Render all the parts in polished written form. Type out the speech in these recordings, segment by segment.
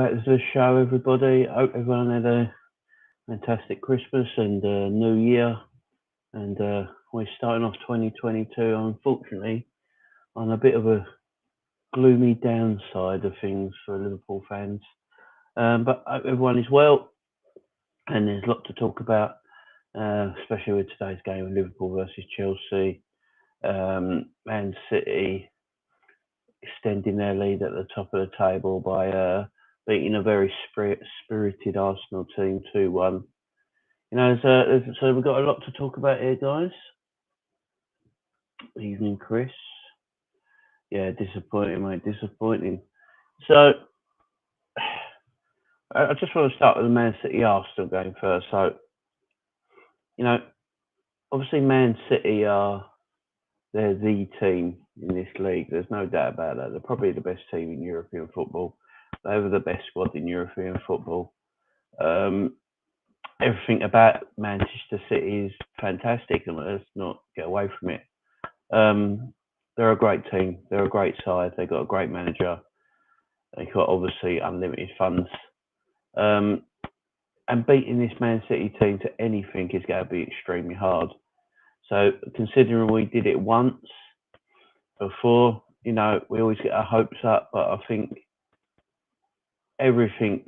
back to the show, everybody. Hope everyone had a fantastic Christmas and New Year. And we're starting off 2022, unfortunately, on a bit of a gloomy downside of things for Liverpool fans. But I hope everyone is well, and there's a lot to talk about, especially with today's game of Liverpool versus Chelsea. Man City extending their lead at the top of the table by beating a very spirited Arsenal team 2-1. So we've got a lot to talk about here, guys. Evening, Chris. Yeah, disappointing, mate. Disappointing. So I just want to start with the Man City Arsenal game first. So, obviously Man City they're the team in this league. There's no doubt about that. They're probably the best team in European football. They have the best squad in European football. Everything about Manchester City is fantastic, and let's not get away from it. They're a great team. They're a great side. They've got a great manager. They've got obviously unlimited funds. And beating this Man City team to anything is going to be extremely hard. So considering we did it once before, we always get our hopes up, but I think everything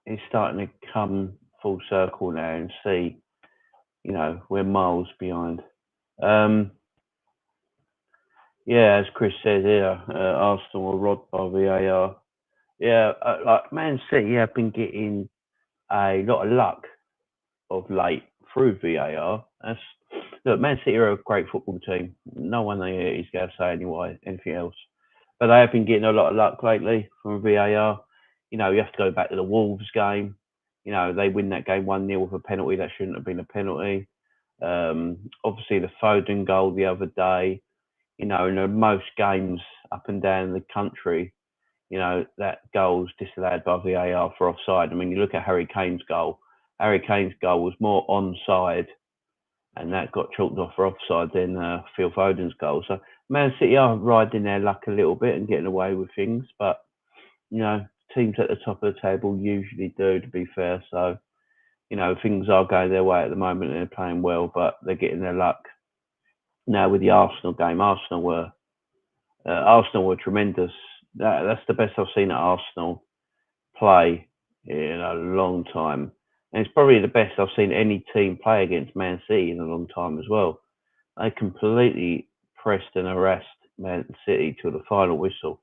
is starting to come full circle now and see, we're miles behind. As Chris said here, Arsenal were robbed by VAR. Like Man City have been getting a lot of luck of late through VAR. Look, Man City are a great football team. No one here is going to say anything else. But they have been getting a lot of luck lately from VAR. You have to go back to the Wolves game. They win that game 1-0 with a penalty that shouldn't have been a penalty. Obviously, the Foden goal the other day. In most games up and down the country, that goal's disallowed by VAR for offside. I mean, you look at Harry Kane's goal. Harry Kane's goal was more onside, and that got chalked off for offside than Phil Foden's goal. So Man City are riding their luck a little bit and getting away with things, but teams at the top of the table usually do, to be fair. So things are going their way at the moment, and they're playing well, but they're getting their luck. Now with the Arsenal game, Arsenal were tremendous. That's the best I've seen at Arsenal play in a long time. And it's probably the best I've seen any team play against Man City in a long time as well. They completely pressed and harassed Man City till the final whistle.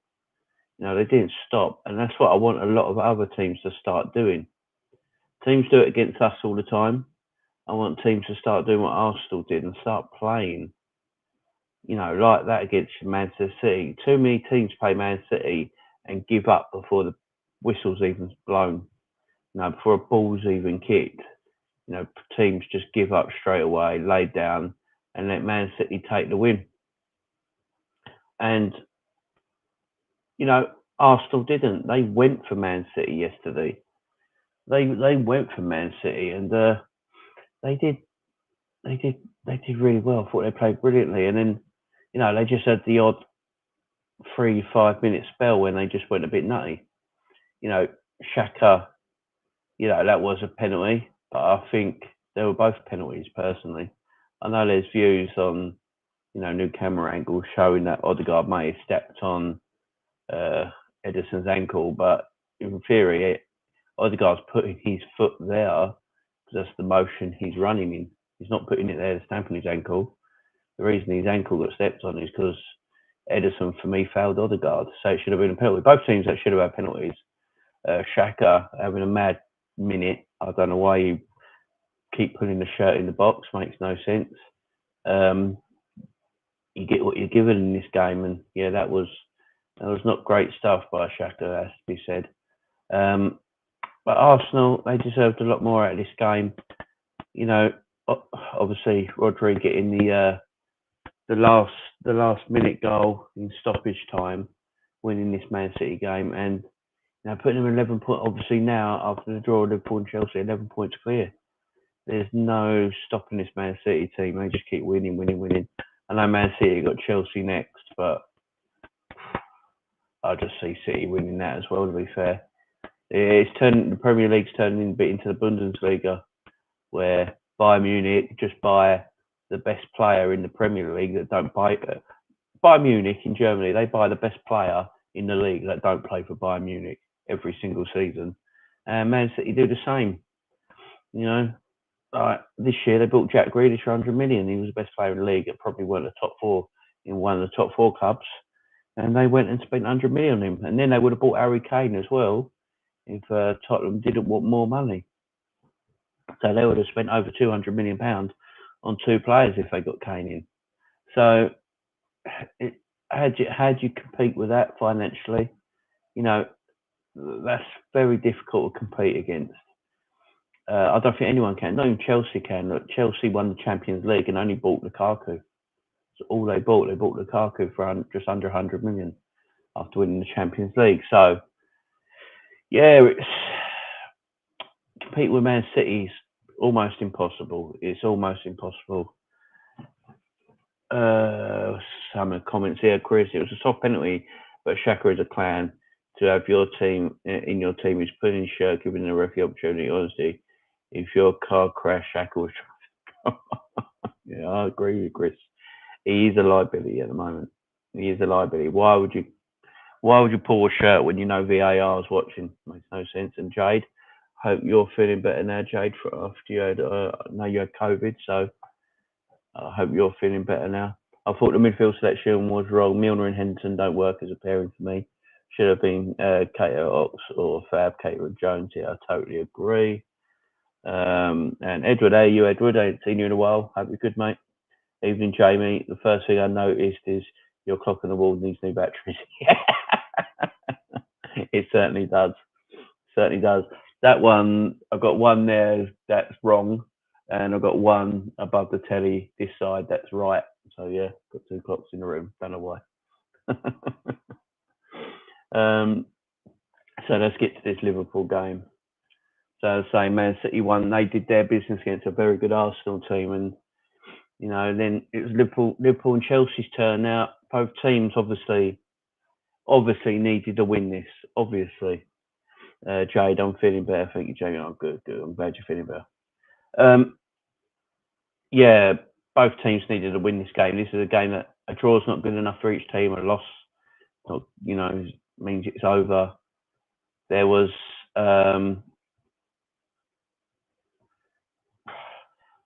They didn't stop. And that's what I want a lot of other teams to start doing. Teams do it against us all the time. I want teams to start doing what Arsenal did and start playing, like that against Manchester City. Too many teams play Man City and give up before the whistle's even blown. Before a ball's even kicked. Teams just give up straight away, lay down, and let Man City take the win. And, Arsenal didn't. They went for Man City yesterday. They went for Man City, and they did really well. I thought they played brilliantly, and then they just had the odd 3-5 minute spell when they just went a bit nutty. Xhaka, that was a penalty, but I think they were both penalties personally. I know there's views on new camera angles showing that Odegaard may have stepped on Ederson's ankle, but in theory Odegaard's putting his foot there because that's the motion he's running in. He's not putting it there to stamp on his ankle. The reason his ankle got stepped on is because Ederson, for me, fouled Odegaard. So it should have been a penalty. Both teams that should have had penalties. Xhaka having a mad minute. I don't know why you keep putting the shirt in the box. Makes no sense. You get what you're given in this game. And, that was not great stuff by Xhaka, has to be said. But Arsenal, they deserved a lot more out of this game. Obviously, Rodri getting the last minute goal in stoppage time, winning this Man City game, and putting them 11 points. Obviously now after the draw of Liverpool and Chelsea, 11 points clear. There's no stopping this Man City team. They just keep winning. I know Man City got Chelsea next, but I just see City winning that as well, to be fair. The Premier League's turning a bit into the Bundesliga, where Bayern Munich just buy the best player in the Premier League that don't buy. Bayern Munich in Germany, they buy the best player in the league that don't play for Bayern Munich every single season. And Man City do the same. You know, this year they bought Jack Grealish for 100 million. He was the best player in the league. It probably weren't the top four in one of the top four clubs. And they went and spent 100 million on him. And then they would have bought Harry Kane as well if Tottenham didn't want more money. So they would have spent over £200 million on two players if they got Kane in. So how do you compete with that financially? You know, that's very difficult to compete against. I don't think anyone can. Not even Chelsea can. Look, Chelsea won the Champions League and only bought Lukaku. That's all they bought. They bought Lukaku for just under 100 million after winning the Champions League. So, yeah, compete with Man City's almost impossible. It's almost impossible. Some comments here, Chris. It was a soft penalty, but Xhaka is a clown. To have your team in your team is putting his shirt, giving the referee opportunity. Honestly, if your car crash, Xhaka was. Yeah, I agree with Chris. He is a liability at the moment. He is a liability. Why would you pull a shirt when you know VAR is watching? Makes no sense. And Jade, hope you're feeling better now, Jade. After you had, I know you had COVID, so I hope you're feeling better now. I thought the midfield selection was wrong. Milner and Henderson don't work as a pairing for me. Should have been Cater Ox or Fab, Cater and Jones here. I totally agree. And Edward, hey, you Edward, I ain't seen you in a while. Hope you're good, mate. Evening, Jamie. The first thing I noticed is your clock on the wall needs new batteries. It certainly does. Certainly does. That one, I've got one there that's wrong, and I've got one above the telly this side that's right. So yeah, got two clocks in the room. Don't know why. So let's get to this Liverpool game. So saying Man City won, they did their business against a very good Arsenal team, and you know, then it was Liverpool and Chelsea's turn. Now both teams obviously needed to win this. Obviously, Jade, I'm feeling better. Thank you, Jamie. I'm good. I'm glad you're feeling better. Yeah, both teams needed to win this game. This is a game that a draw's not good enough for each team. A loss, you know, means it's over. There was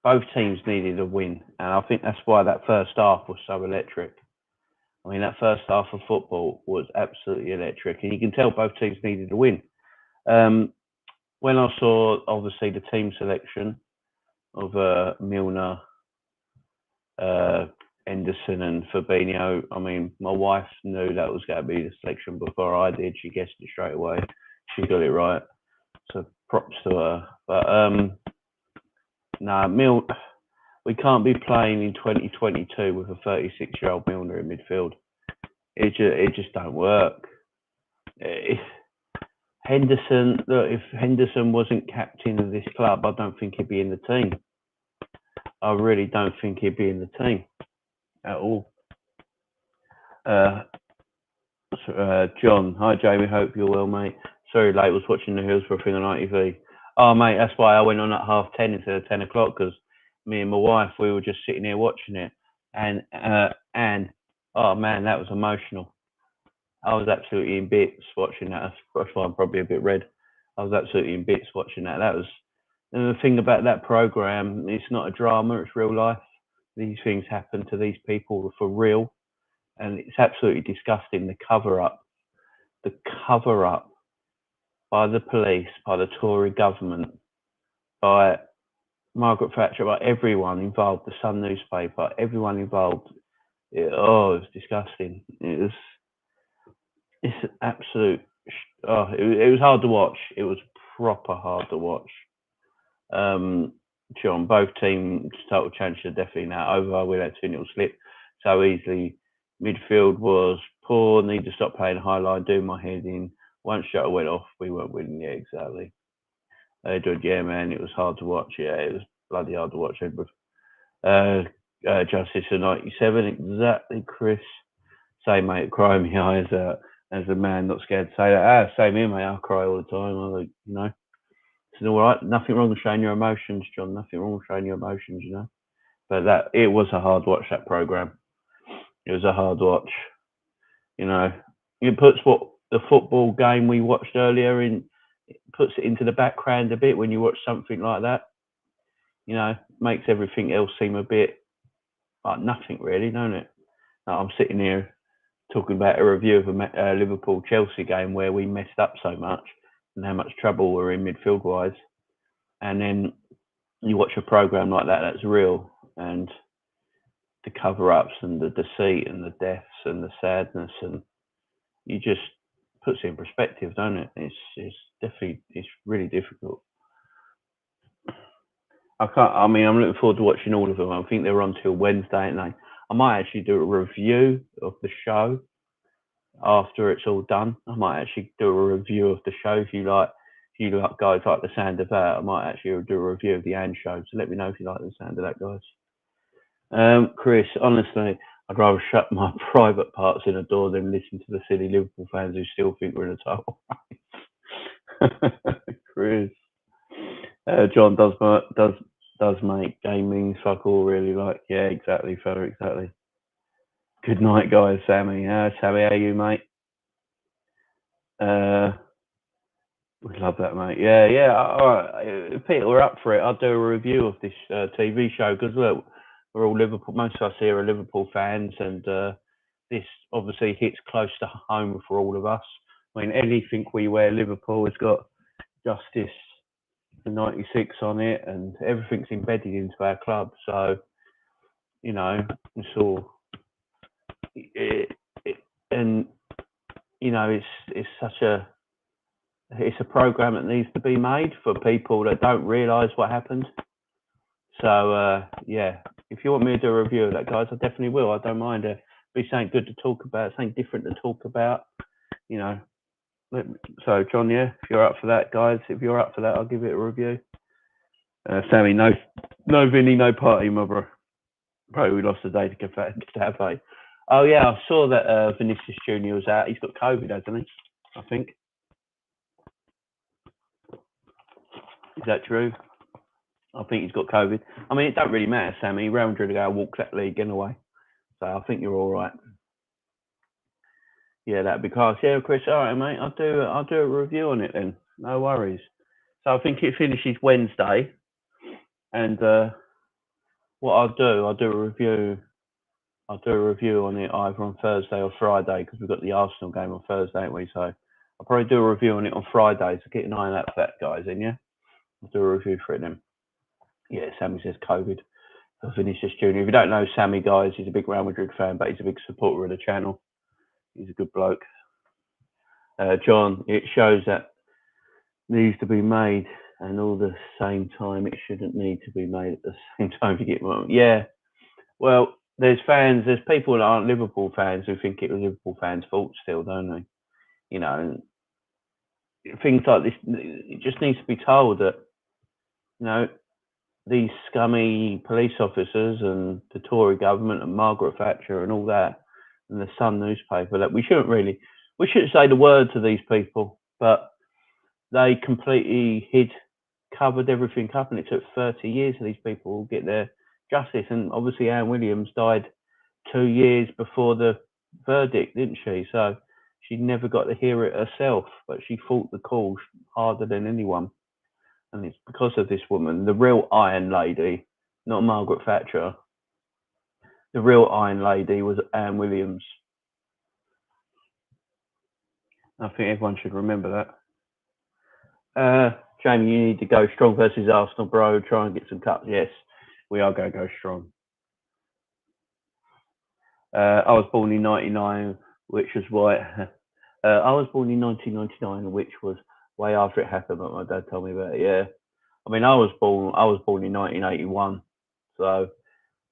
both teams needed a win, and I think that's why that first half was so electric. I mean, that first half of football was absolutely electric, and you can tell both teams needed a win. When I saw, obviously, the team selection of Milner, Henderson and Fabinho, I mean, my wife knew that was going to be the selection before I did. She guessed it straight away. She got it right. So props to her. But we can't be playing in 2022 with a 36-year-old Milner in midfield. It just don't work. Henderson, look, if Henderson wasn't captain of this club, I don't think he'd be in the team. I really don't think he'd be in the team at all. John, hi Jamie, hope you're well, mate. Sorry late, was watching the Hillsborough thing on ITV. Oh mate, that's why I went on at 10:30 instead of 10 o'clock, because me and my wife, we were just sitting here watching it, and oh man, that was emotional. I was absolutely in bits watching that. That's why I'm probably a bit red. I was absolutely in bits watching that. That was, and the thing about that program, it's not a drama, it's real life. These things happen to these people for real, and it's absolutely disgusting. The cover up by the police, by the Tory government, by Margaret Thatcher, by everyone involved, the Sun newspaper, everyone involved. It was disgusting. It's absolute. It was hard to watch. It was proper hard to watch. John, both teams total chances are definitely now over. We let 2-0 slip so easily. Midfield was poor. Need to stop playing high line. Do my head in. Once Shutter went off, we weren't winning. Yeah, exactly. Edward, yeah, man, it was hard to watch. Yeah, it was bloody hard to watch, Edward. Justice for 97, exactly, Chris. Same, mate, crying my eyes out. as a man, not scared to say that. Same here, mate. I cry all the time. I like, it's all right. Nothing wrong with showing your emotions, John. Nothing wrong with showing your emotions. But it was a hard watch, that program. It was a hard watch. It puts what the football game we watched earlier puts it into the background a bit when you watch something like that. Makes everything else seem a bit like nothing, really, don't it? I'm sitting here talking about a review of a Liverpool-Chelsea game where we messed up so much and how much trouble we're in midfield-wise. And then you watch a program like that's real, and the cover-ups and the deceit and the deaths and the sadness, and you just puts it in perspective, don't it? It's really difficult. I'm looking forward to watching all of them. I think they're on till Wednesday, and I might actually do a review of the show after it's all done. I might actually do a review of the show. If you like guys like the sound of that, I might actually do a review of the Anne show. So let me know if you like the sound of that, guys. Chris, honestly, I'd rather shut my private parts in a door than listen to the silly Liverpool fans who still think we're in a title race. Chris. John does make gaming fuck all really like. Yeah, exactly, fella, exactly. Good night, guys. Sammy, Sammy, how are you, mate? We love that, mate. Yeah. All right, Peter, we're up for it. I'll do a review of this TV show because look, we're all Liverpool. Most of us here are Liverpool fans, and this obviously hits close to home for all of us. I mean, anything we wear Liverpool has got Justice the 96 on it, and everything's embedded into our club. So, it's all and it's a program that needs to be made for people that don't realise what happened. So if you want me to do a review of that, guys, I definitely will. I don't mind. Be something good to talk about, something different to talk about. So John, if you're up for that, guys, if you're up for that, I'll give it a review. Sammy, no Vinny, no party, my bro. Bro, we lost a day to Cafe. Oh yeah, I saw that Vinicius Junior was out. He's got COVID, hasn't he? I think. Is that true? I think he's got COVID. I mean, it don't really matter, Sammy. Real Madrid are going to walk that league anyway. So I think you're all right. Yeah, that'd be class. Yeah, Chris, all right, mate. I'll do a review on it then. No worries. So I think it finishes Wednesday, and what I'll do a review. I'll do a review on it either on Thursday or Friday because we've got the Arsenal game on Thursday, haven't we? So I'll probably do a review on it on Friday. So keep an eye on that, guys. In I'll do a review for it then. Yeah, Sammy says COVID for Vinicius Junior. If you don't know Sammy, guys, he's a big Real Madrid fan, but he's a big supporter of the channel. He's a good bloke. John, it shows that needs to be made, and all the same time, it shouldn't need to be made at the same time. If you get one, yeah. Well, there's people that aren't Liverpool fans who think it was Liverpool fans' fault still, don't they? Things like this, it just needs to be told that, these scummy police officers and the Tory government and Margaret Thatcher and all that, and the Sun newspaper, that we shouldn't say the word to these people, but they completely covered everything up, and it took 30 years for these people to get their justice. And obviously Anne Williams died 2 years before the verdict, didn't she? So she never got to hear it herself, but she fought the cause harder than anyone. And it's because of this woman, the real Iron Lady, not Margaret Thatcher. The real Iron Lady was Anne Williams. I think everyone should remember that. Jamie, you need to go strong versus Arsenal, bro. Try and get some cups. Yes, we are going to go strong. I was born in 99, which was why... I was born in 1999, which was way after it happened, but my dad told me about it, yeah. I mean, I was born in 1981. So,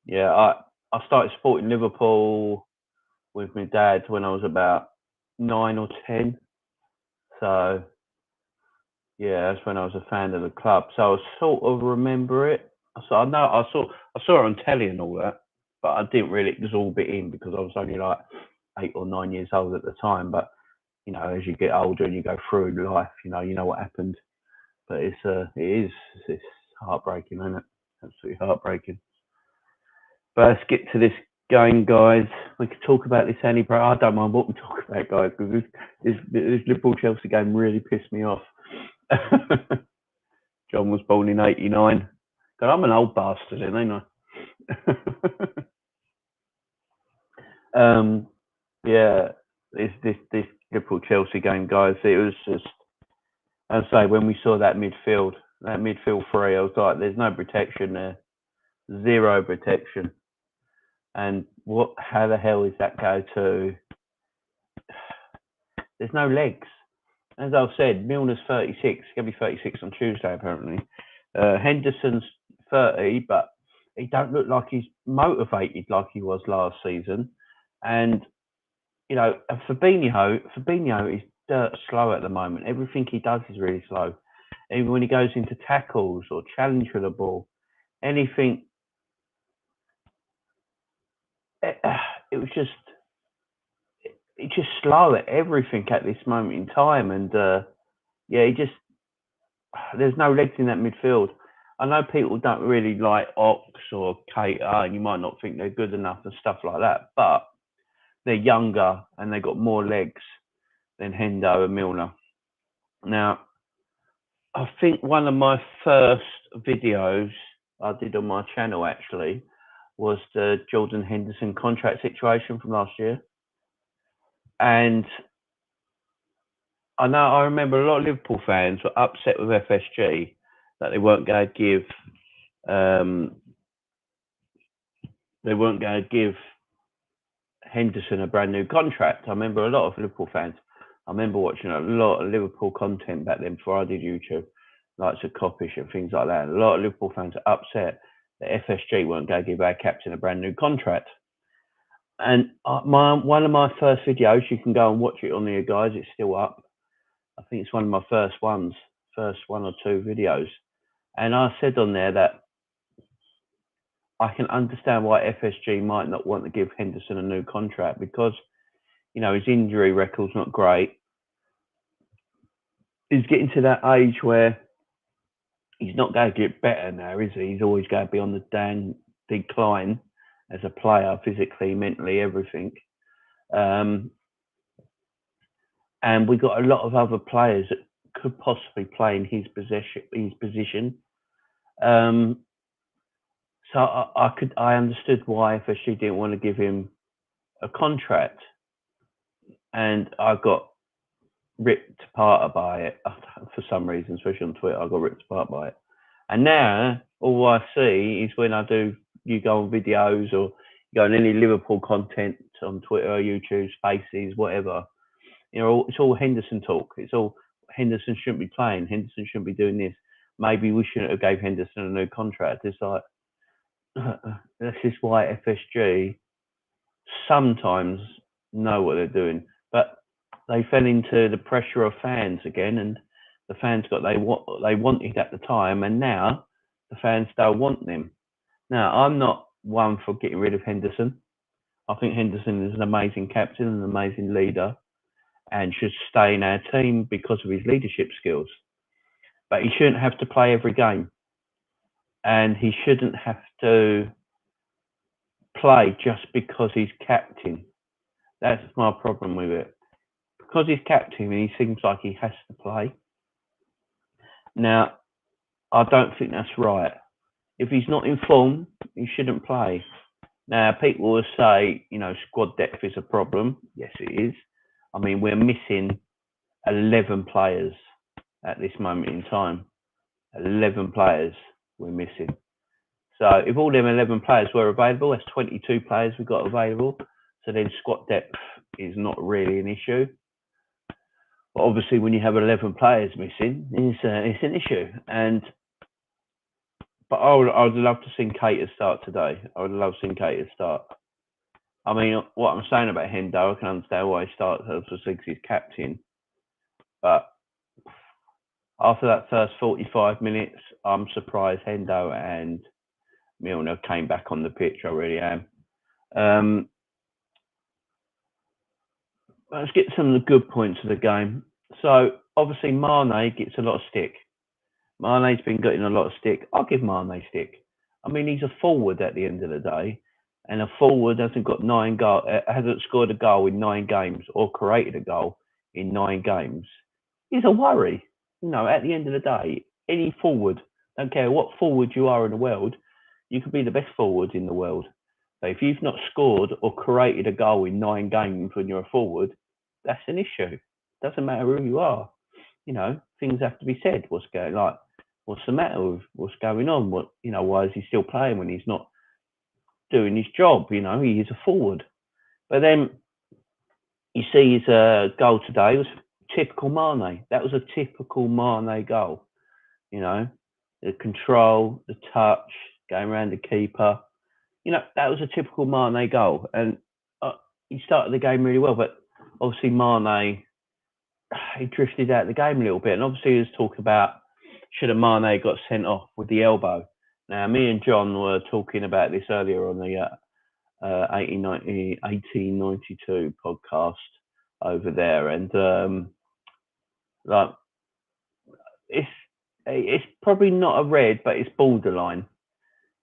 yeah, I started supporting Liverpool with my dad when I was about 9 or 10. So, yeah, that's when I was a fan of the club. So I sort of remember it. So I saw it on telly and all that, but I didn't really absorb it in because I was only like 8 or 9 years old at the time. But you know, as you get older and you go through life, you know what happened. But it's heartbreaking, isn't it? Absolutely heartbreaking. But let's get to this game, guys. We could talk about this any pro. I don't mind what we talk about, guys, because this Liverpool Chelsea game really pissed me off. John was born in '89. God, I'm an old bastard, ain't I? Yeah, this Liverpool Chelsea game, guys. It was just, I say, when we saw that midfield three, I was like, there's no protection there, zero protection. And how the hell is that go to? There's no legs. As I've said, Milner's 36, going to be 36 on Tuesday apparently. Henderson's 30, but he don't look like he's motivated like he was last season. And you know, Fabinho is dirt slow at the moment. Everything he does is really slow. Even when he goes into tackles or challenge for the ball, anything. It was just, it's just slow at everything at this moment in time. And yeah, there's no legs in that midfield. I know people don't really like Ox or Keita, and you might not think they're good enough and stuff like that, but they're younger and they've got more legs than Hendo and Milner. Now, I think one of my first videos I did on my channel actually was the Jordan Henderson contract situation from last year. And I remember a lot of Liverpool fans were upset with FSG that they weren't going to give Henderson a brand new contract. I remember a lot of Liverpool fans. I remember watching a lot of Liverpool content back then before I did YouTube, like Coppish and things like that. And a lot of Liverpool fans are upset that FSG weren't going to give our captain a brand new contract. And one of my first videos, you can go and watch it on there, guys. It's still up. I think it's one of my first one or two videos. And I said on there that I can understand why FSG might not want to give Henderson a new contract because, you know, his injury record's not great. He's getting to that age where he's not going to get better now, is he? He's always going to be on the decline as a player, physically, mentally, everything. And we got a lot of other players that could possibly play in his position. So I understood why FSG didn't want to give him a contract, and I got ripped apart by it for some reason, especially on Twitter. I got ripped apart by it, and now all I see is when you go on videos or you go on any Liverpool content on Twitter, YouTube, Spaces, whatever. You know, it's all Henderson talk. It's all Henderson shouldn't be playing. Henderson shouldn't be doing this. Maybe we shouldn't have gave Henderson a new contract. It's like, this is why FSG sometimes know what they're doing, but they fell into the pressure of fans again, and the fans got what they wanted at the time, and now the fans don't want them. Now, I'm not one for getting rid of Henderson. I think Henderson is an amazing captain and an amazing leader and should stay in our team because of his leadership skills. But he shouldn't have to play every game. And he shouldn't have to play just because he's captain. That's my problem with it. Because he's captain and he seems like he has to play. Now, I don't think that's right. If he's not in form, he shouldn't play. Now, people will say, you know, squad depth is a problem. Yes, it is. I mean, we're missing 11 players at this moment in time. 11 players we're missing. So if all them 11 players were available, that's 22 players we've got available. So then squad depth is not really an issue. But obviously, when you have 11 players missing, it's an issue. But I would love to see Keita start today. I would love seeing Keita start. I mean, what I'm saying about Hendo, I can understand why he starts as he's captain. But after that first 45 minutes, I'm surprised Hendo and Milner came back on the pitch. I really am. let's get some of the good points of the game. So obviously Mane gets a lot of stick. Mane's been getting a lot of stick. I'll give Mane stick. I mean, he's a forward at the end of the day, and a forward hasn't got hasn't scored a goal in 9 games or created a goal in 9 games. He's a worry. At the end of the day, any forward, don't care what forward you are in the world, you could be the best forward in the world. But if you've not scored or created a goal in 9 games when you're a forward, that's an issue. Doesn't matter who you are. Things have to be said. What's the matter with what's going on? Why is he still playing when he's not doing his job? He is a forward. But then you see his goal today was typical Mane. That was a typical Mane goal. The control, the touch, going around the keeper. That was a typical Mane goal. And he started the game really well, but obviously Mane, he drifted out of the game a little bit. And obviously there's talk about should have Mane got sent off with the elbow. Now, me and John were talking about this earlier on the 1892 podcast over there, and like it's probably not a red, but it's borderline.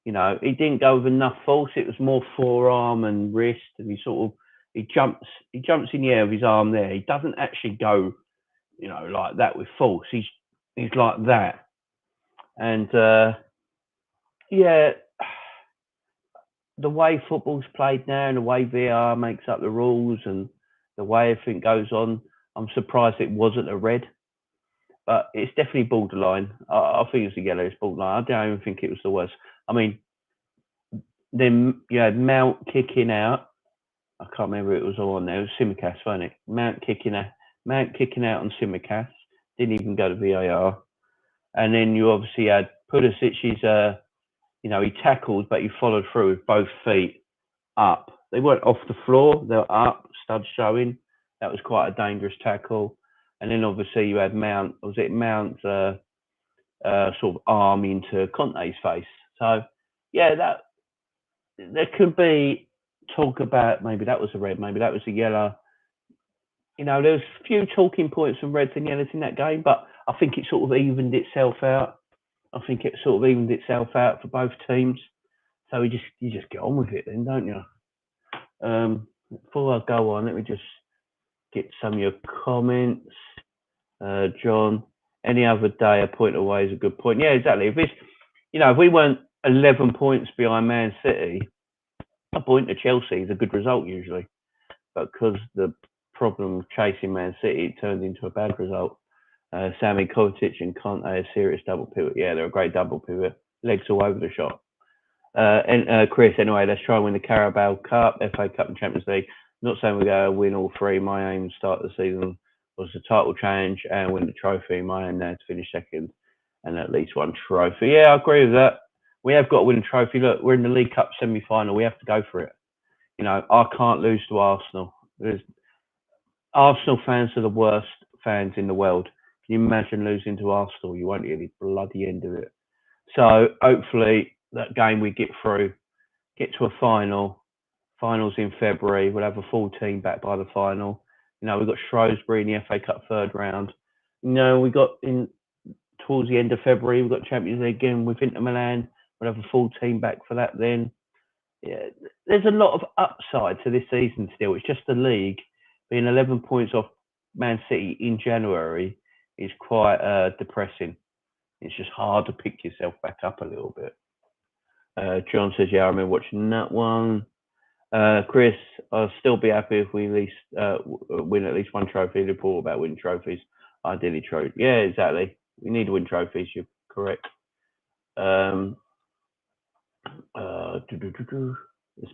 He didn't go with enough force. It was more forearm and wrist, and he jumps in the air with his arm there. He doesn't actually go, like that with force. He's like that, and yeah, the way football's played now and the way VR makes up the rules and the way everything goes on, I'm surprised it wasn't a red. But it's definitely borderline. I think it's a yellow. It's borderline. I don't even think it was the worst. I mean, then you had Mount kicking out. I can't remember who it was on there. It was Simicast, wasn't it? Mount kicking out on Simicast. Didn't even go to VAR. And then you obviously had Pulisic's, he tackled, but he followed through with both feet up. They weren't off the floor. They were up, studs showing. That was quite a dangerous tackle. And then obviously you had Mount sort of arm into Conte's face. So, yeah, that there could be talk about maybe that was a red, maybe that was a yellow. There's a few talking points of reds and yellows in that game, but I think it sort of evened itself out. For both teams. So you just get on with it then, don't you? Before I go on, let me just get some of your comments. John, any other day a point away is a good point. Yeah, exactly. If we weren't 11 points behind Man City, a point to Chelsea is a good result usually. But because the problem chasing Man City, it turned into a bad result. Sammy Kovacic and Conte, a serious double pivot. Yeah, they're a great double pivot. Legs all over the shot. And Chris, anyway, let's try and win the Carabao Cup, FA Cup, and Champions League. Not saying we're going to win all three. My aim to start the season was the title challenge and win the trophy. My aim now to finish second and at least one trophy. Yeah, I agree with that. We have got to win a trophy. Look, we're in the League Cup semi-final. We have to go for it. I can't lose to Arsenal. Arsenal fans are the worst fans in the world. Can you imagine losing to Arsenal? You won't hear the bloody end of it. So hopefully that game we get through, get to a final. Finals in February. We'll have a full team back by the final. We've got Shrewsbury in the FA Cup third round. We got in towards the end of February, we've got Champions League again with Inter Milan. We'll have a full team back for that then. Yeah, there's a lot of upside to this season still. It's just the league being 11 points off Man City in January is quite depressing. It's just hard to pick yourself back up a little bit. John says, yeah, I remember watching that one. Chris, I'll still be happy if we at least win at least one trophy. Liverpool about winning trophies. Ideally, trophy. Yeah, exactly. We need to win trophies. You're correct. Let's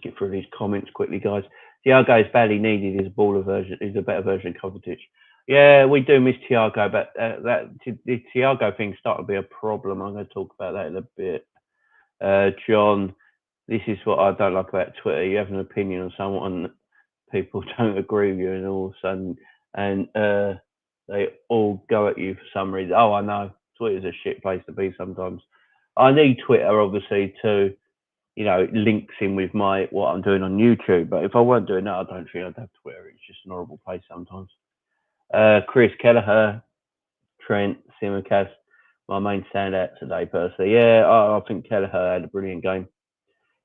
get through these comments quickly, guys. Thiago is badly needed. He's a better version of Kovacic. Yeah, we do miss Thiago, but the Thiago thing started to be a problem. I'm going to talk about that in a bit. John, this is what I don't like about Twitter. You have an opinion on someone, people don't agree with you, and all of a sudden, and they all go at you for some reason. Oh, I know. Twitter's a shit place to be sometimes. I need Twitter, obviously, to it links in with what I'm doing on YouTube. But if I weren't doing that, I don't think I'd have Twitter. It's just an horrible place sometimes. Chris Kelleher, Trent, Simicast, my main standout today, personally. Yeah, I think Kelleher had a brilliant game.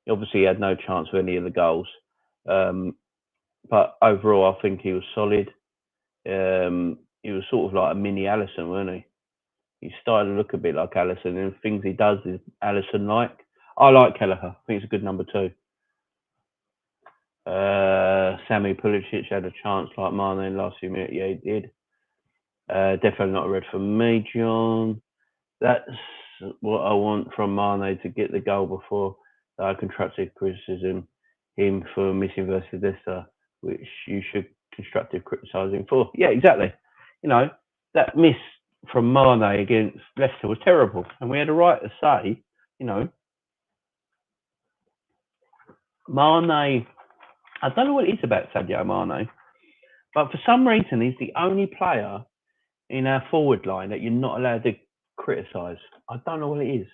He obviously had no chance with any of the goals. But overall, I think he was solid. He was sort of like a mini Allison, wasn't he? He started to look a bit like Allison, and things he does is Allison-like. I like Kelleher. I think he's a good number 2. Sammy Pulisic had a chance like Mane in the last few minutes. Yeah, he did. Definitely not a red for me, John. That's what I want from Mane to get the goal before I constructive criticism him for missing versus Leicester, which you should constructive criticise him for. Yeah, exactly. That miss from Mane against Leicester was terrible, and we had a right to say, Mane. I don't know what it is about Sadio Mane, but for some reason he's the only player in our forward line that you're not allowed to criticise. I don't know what it is.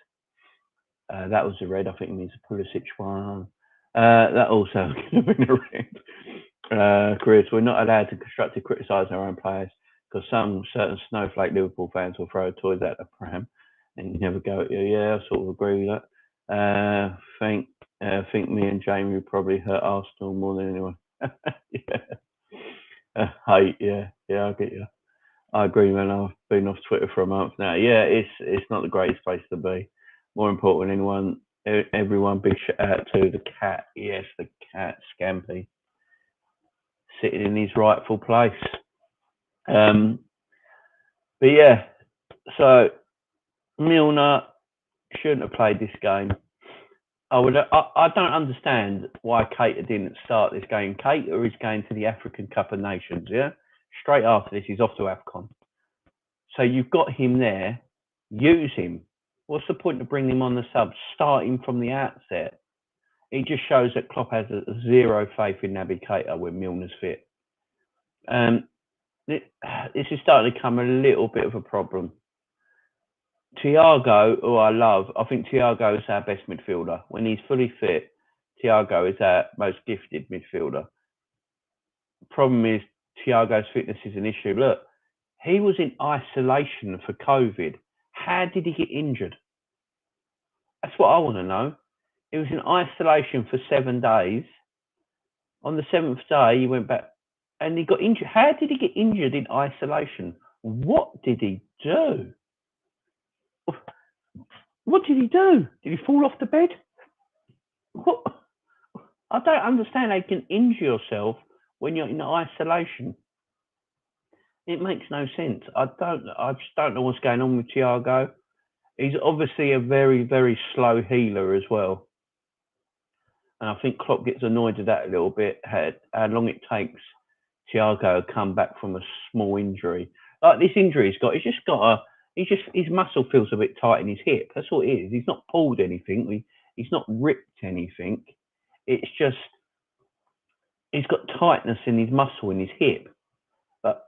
That was a red. I think it means a Pulisic one. That also could have been a red. Chris, we're not allowed to constructively criticise our own players because some certain snowflake Liverpool fans will throw toys at the pram and never go at you. Yeah, I sort of agree with that. Think me and Jamie probably hurt Arsenal more than anyone. Yeah. I get you. I agree, man. I've been off Twitter for a month now. Yeah, it's not the greatest place to be. More important than everyone, big shout out to the cat. Yes, the cat, Scampy, sitting in his rightful place. But yeah, so Milner shouldn't have played this game. I don't understand why Keita didn't start this game. Keita is going to the African Cup of Nations, yeah? Straight after this, he's off to AFCON. So you've got him there. Use him. What's the point of bringing him on the sub? Start him from the outset. It just shows that Klopp has zero faith in Naby Keita when Milner's fit. This is starting to become a little bit of a problem. Thiago, who I love, I think Thiago is our best midfielder. When he's fully fit, Thiago is our most gifted midfielder. The problem is Thiago's fitness is an issue. Look, he was in isolation for COVID. How did he get injured? That's what I want to know. He was in isolation for 7 days. On the 7th day, he went back and he got injured. How did he get injured in isolation? What did he do? What did he do? Did he fall off the bed? What? I don't understand how you can injure yourself when you're in isolation. It makes no sense. I just don't know what's going on with Thiago. He's obviously a very, very slow healer as well. And I think Klopp gets annoyed at that a little bit, how long it takes Thiago to come back from a small injury. Like this injury he's got, his muscle feels a bit tight in his hip. That's all it is. He's not pulled anything. He's not ripped anything. It's just, he's got tightness in his muscle in his hip. But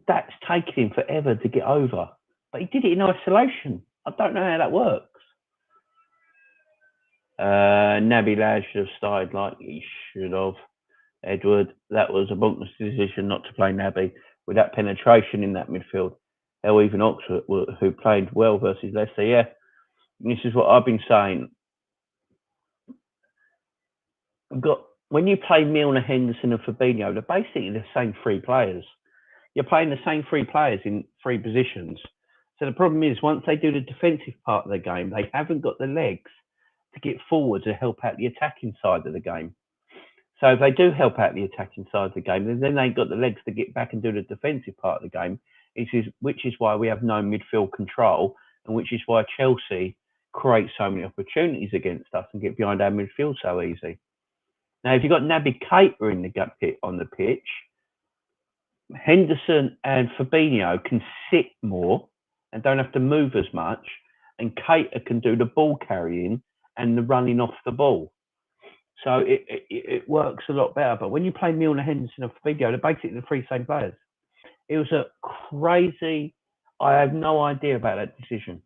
that's taken him forever to get over. But he did it in isolation. I don't know how that works. Naby Lad should have started like he should have. Edward, that was a bonkers decision not to play Naby with that penetration in that midfield. Hell, even Oxford, who played well versus Leicester, yeah. This is what I've been saying. When you play Milner, Henderson, and Fabinho, they're basically the same 3 players. You're playing the same 3 players in 3 positions. So the problem is, once they do the defensive part of the game, they haven't got the legs to get forward to help out the attacking side of the game. So if they do help out the attacking side of the game, then they've got the legs to get back and do the defensive part of the game, which is why we have no midfield control, and which is why Chelsea create so many opportunities against us and get behind our midfield so easy. Now, if you've got Naby Keita in the gut pit on the pitch, Henderson and Fabinho can sit more and don't have to move as much, and Keita can do the ball carrying and the running off the ball. So it works a lot better. But when you play Milner, Henderson, and Fabinho, they're basically the 3 same players. It was a crazy. I have no idea about that decision.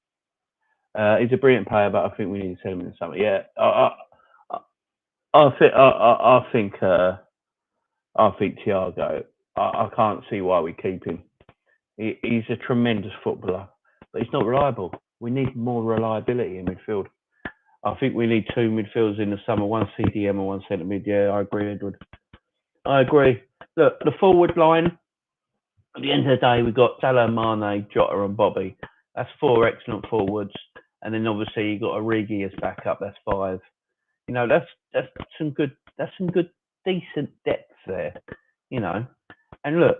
He's a brilliant player, but I think we need to sell him in the summer. Yeah, I think Thiago. I can't see why we keep him. He's a tremendous footballer, but he's not reliable. We need more reliability in midfield. I think we need two midfielders in the summer, one CDM and one centre mid. Yeah, I agree, Edward. I agree. Look, the forward line, at the end of the day, we've got Salah, Mane, Jota, and Bobby. That's four excellent forwards. And then obviously you've got Origi as backup. That's five. That's some good. That's some good, decent depth there. You know, and look,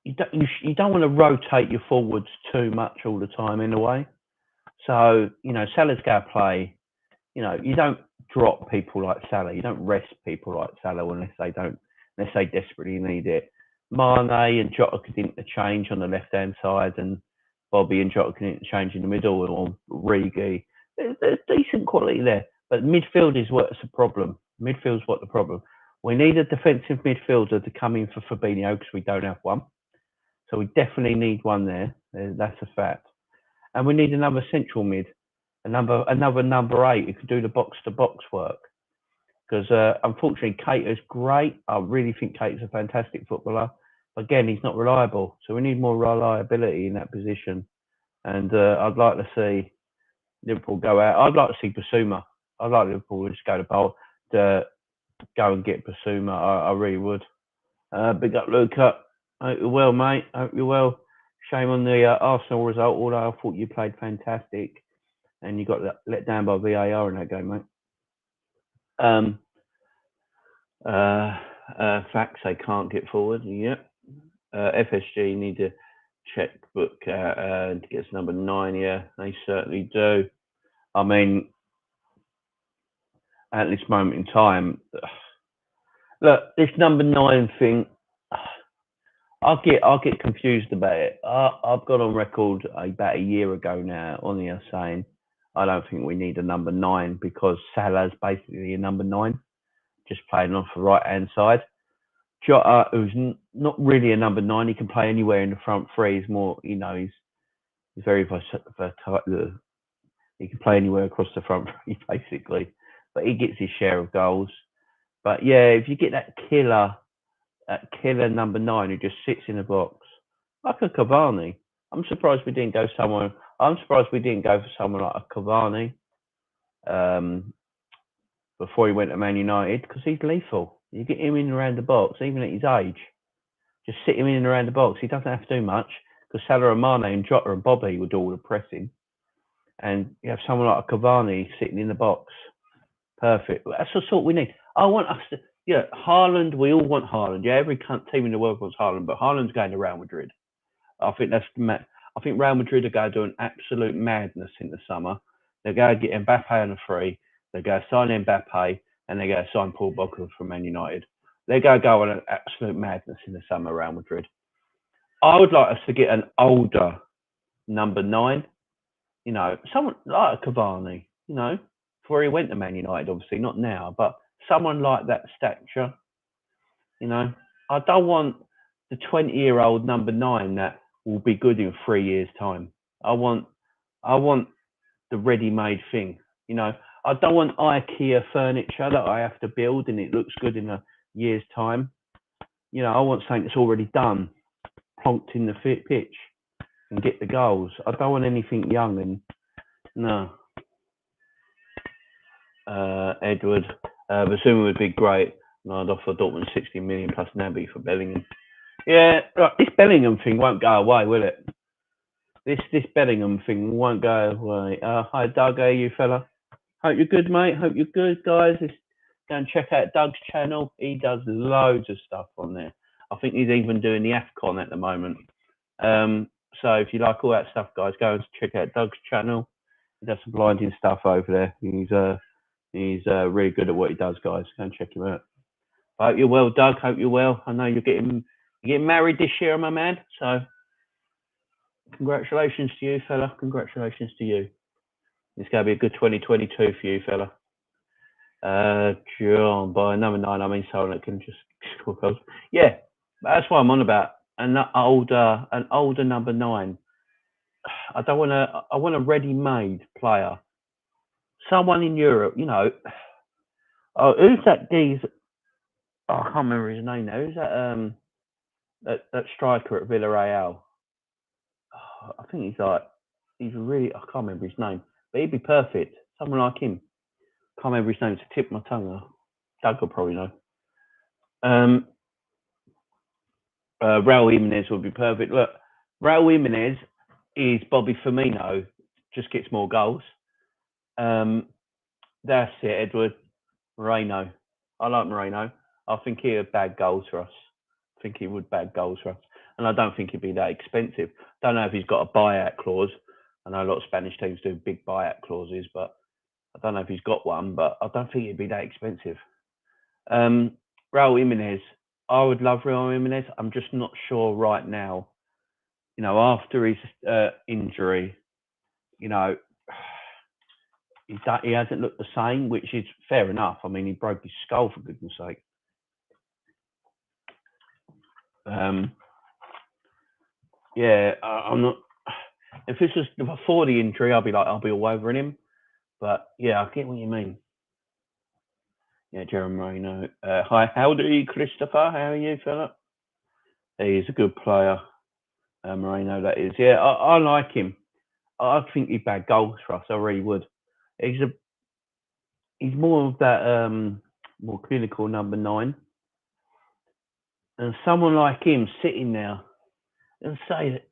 you don't want to rotate your forwards too much all the time in a way. So Salah's going to play. You don't drop people like Salah. You don't rest people like Salah unless they desperately need it. Mane and Jota could interchange on the left hand side, and Bobby and Jota can interchange in the middle, or Rigi. There's decent quality there, but midfield is what's the problem. Midfield's what the problem. We need a defensive midfielder to come in for Fabinho because we don't have one. So we definitely need one there. That's a fact. And we need another central mid, another number eight who could do the box to box work. Because unfortunately, Keita's great. I really think Keita's a fantastic footballer. But again, he's not reliable. So we need more reliability in that position. And I'd like to see Liverpool go out. I'd like to see Basuma. I'd like Liverpool to just go to go and get Basuma. I really would. Big up, Luca. Hope you're well, mate. Hope you're well. Shame on the Arsenal result, although I thought you played fantastic and you got let down by VAR in that game, mate. Facts, they can't get forward. Yep. FSG need to checkbook to get to number 9. Yeah, they certainly do. I mean, at this moment in time, look, this number 9 thing, I'll get confused about it. I've gone on record about a year ago now on here saying I don't think we need a number 9 because Salah's basically a number 9, just playing off the right hand side. Jota, who's not really a number 9, he can play anywhere in the front three. He's more, he's very versatile. He can play anywhere across the front three, basically. But he gets his share of goals. But yeah, if you get that killer number 9 who just sits in the box, like a Cavani, I'm surprised we didn't go somewhere. I'm surprised we didn't go for someone like a Cavani before he went to Man United, because he's lethal. You get him in and around the box, even at his age. Just sit him in and around the box. He doesn't have to do much, because Salah and Mane and Jota and Bobby would do all the pressing. And you have someone like a Cavani sitting in the box. Perfect. That's the sort we need. I want us to, Haaland, we all want Haaland. Yeah, every team in the world wants Haaland, but Haaland's going to Real Madrid. I think Real Madrid are going to do an absolute madness in the summer. They're going to get Mbappe on a free. They're going to sign Mbappe, and they're going to sign Paul Pogba from Man United. They're going to go on an absolute madness in the summer, Real Madrid. I would like us to get an older number 9, someone like a Cavani, before he went to Man United, obviously, not now, but someone like that stature, I don't want the 20-year-old number 9 that will be good in 3 years' time. I want the ready-made thing, I don't want IKEA furniture that I have to build and it looks good in a year's time. I want something that's already done, plonked in the pitch and get the goals. I don't want anything young and no. Edward, Basuma would be great. And I'd offer Dortmund 60 million plus Naby for Bellingham. Yeah, right, this Bellingham thing won't go away, will it? This Bellingham thing won't go away. Hi, Doug. How are you, fella? Hope you're good, mate. Hope you're good, guys. Go and check out Doug's channel. He does loads of stuff on there. I think he's even doing the AFCON at the moment. So if you like all that stuff, guys, go and check out Doug's channel. He does some blinding stuff over there. He's really good at what he does, guys. Go and check him out. I hope you're well, Doug. Hope you're well. I know you're getting married this year, my man. So congratulations to you, fella. Congratulations to you. It's going to be a good 2022 for you, fella. John, by number 9, I mean someone that can just score goals. Yeah, that's what I'm on about. An older number 9. I want a ready-made player. Someone in Europe, Oh, who's that geez? Oh, I can't remember his name now. Who's that? That striker at Villarreal. Oh, I think he's really. I can't remember his name, but he'd be perfect. Someone like him. Can't remember his name. It's a tip of my tongue. Doug will probably know. Um, Raul Jimenez would be perfect. Look, Raul Jimenez is Bobby Firmino, just gets more goals. Um, that's it, Edward Moreno. I like Moreno. I think he would bag goals for us. I think he would bag goals for us. And I don't think he'd be that expensive. Don't know if he's got a buyout clause. I know a lot of Spanish teams do big buyout clauses, but I don't know if he's got one, but I don't think it'd be that expensive. Um, Raul Jimenez. I would love Raul Jimenez. I'm just not sure right now. You know, after his injury, you know, he hasn't looked the same, which is fair enough. I mean, he broke his skull for goodness sake. Yeah, I'm not. If this was before the injury, I'll be all over him. But yeah, I get what you mean. Yeah, Jeremy Moreno. Hi, how do you, Christopher? How are you, fella? He's a good player, Moreno. That is. Yeah, I like him. I think he'd bag goals for us. I really would. He's a he's more of that more clinical number 9, and someone like him sitting there and say that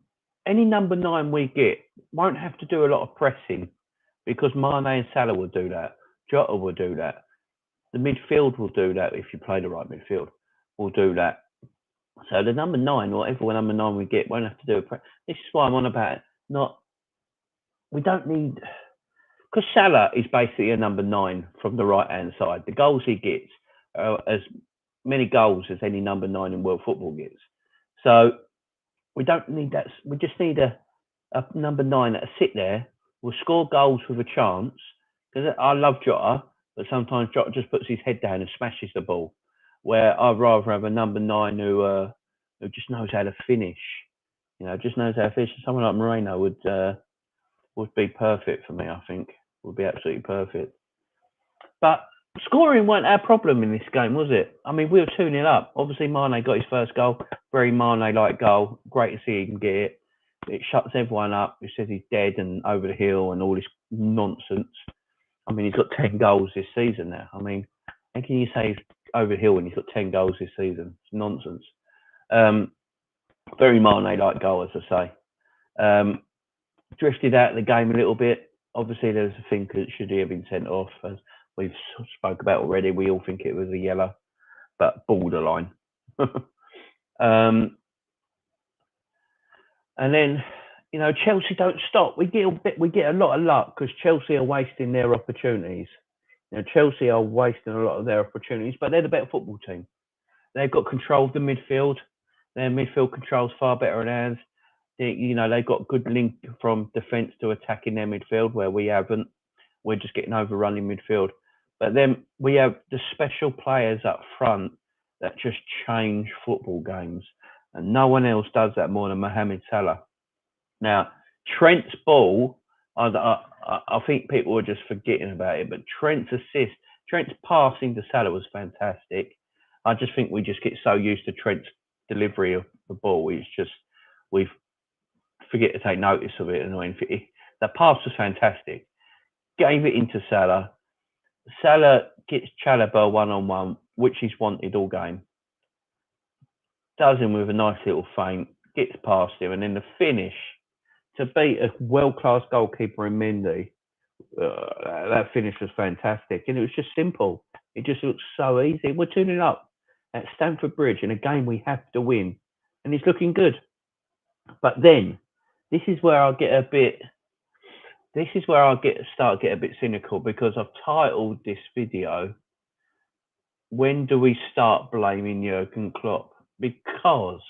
any number 9 we get won't have to do a lot of pressing because Mane and Salah will do that. Jota will do that. The midfield will do that if you play the right midfield. Will do that. So the number 9, whatever number 9 we get, won't have to do a press. This is why I'm on about it. Not we don't need because Salah is basically a number 9 from the right hand side. The goals he gets are as many goals as any number 9 in world football gets. So we don't need that. We just need a number 9 that sit there, will score goals with a chance. Because I love Jota, but sometimes Jota just puts his head down and smashes the ball. Where I'd rather have a number 9 who just knows how to finish. You know, just knows how to finish. Someone like Moreno would be perfect for me. I think would be absolutely perfect. But scoring wasn't our problem in this game, was it? I mean, we were 2-0 up. Obviously, Mane got his first goal. Very Mane-like goal. Great to see he can get it. It shuts everyone up. He says he's dead and over the hill and all this nonsense. I mean, he's got 10 goals this season now. I mean, how can you say he's over the hill when he's got 10 goals this season? It's nonsense. Very Mane-like goal, as I say. Drifted out of the game a little bit. Obviously, there's a thing that should he have been sent off, as we've spoke about already. We all think it was a yellow, but borderline. And then, you know, Chelsea don't stop. We get a lot of luck because Chelsea are wasting their opportunities. You know, Chelsea are wasting a lot of their opportunities, but they're the better football team. They've got control of the midfield. Their midfield control's far better than ours. They've got good link from defence to attacking their midfield where we haven't. We're just getting overrun in midfield. But then we have the special players up front that just change football games. And no one else does that more than Mohamed Salah. Now, Trent's ball, I think people are just forgetting about it, but Trent's passing to Salah was fantastic. I just think we just get so used to Trent's delivery of the ball. It's just, we forget to take notice of it. The pass was fantastic. Gave it into Salah. Salah gets Chalobah one-on-one, which he's wanted all game. Does him with a nice little feint, gets past him, and then the finish to beat a world-class goalkeeper in Mendy. That finish was fantastic, and it was just simple. It just looks so easy. We're 2-0 up at Stamford Bridge in a game we have to win, and he's looking good. But then, this is where I'll get a bit cynical because I've titled this video, "When do we start blaming Jurgen Klopp?" Because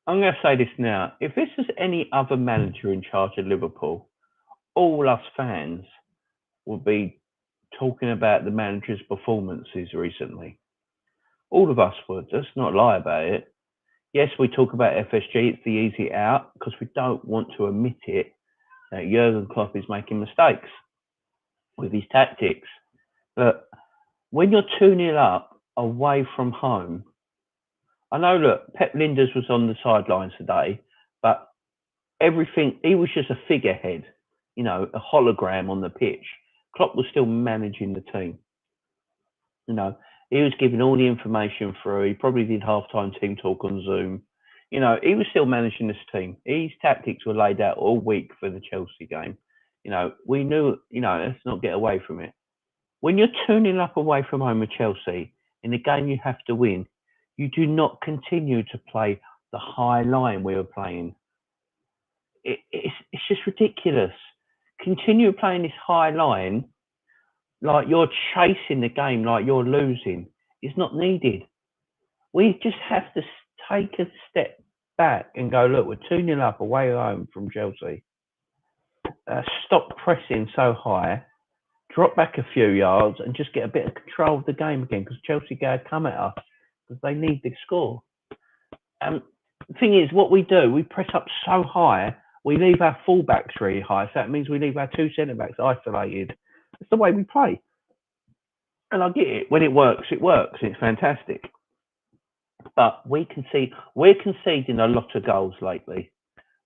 I'm going to say this now. If this was any other manager in charge of Liverpool, all us fans would be talking about the manager's performances recently. All of us would. Let's not lie about it. Yes, we talk about FSG. It's the easy out because we don't want to admit it that Jurgen Klopp is making mistakes with his tactics. But When you're 2-0 up away from home, I know, look, Pep Linders was on the sidelines today, but everything, he was just a figurehead, a hologram on the pitch. Klopp was still managing the team. He was giving all the information through. He probably did half-time team talk on Zoom. He was still managing this team. His tactics were laid out all week for the Chelsea game. We knew, let's not get away from it. When you're 2-0 up away from home with Chelsea, in a game you have to win, you do not continue to play the high line we were playing. It's just ridiculous. Continue playing this high line like you're chasing the game, like you're losing. It's not needed. We just have to take a step back and go, look, we're 2-0 up away home from Chelsea. Stop pressing so high, drop back a few yards and just get a bit of control of the game again, because Chelsea go come at us because they need the score. The thing is, what we do, we press up so high, we leave our fullbacks really high. So that means we leave our two centre-backs isolated. It's the way we play. And I get it. When it works, it works. It's fantastic. But we're conceding a lot of goals lately.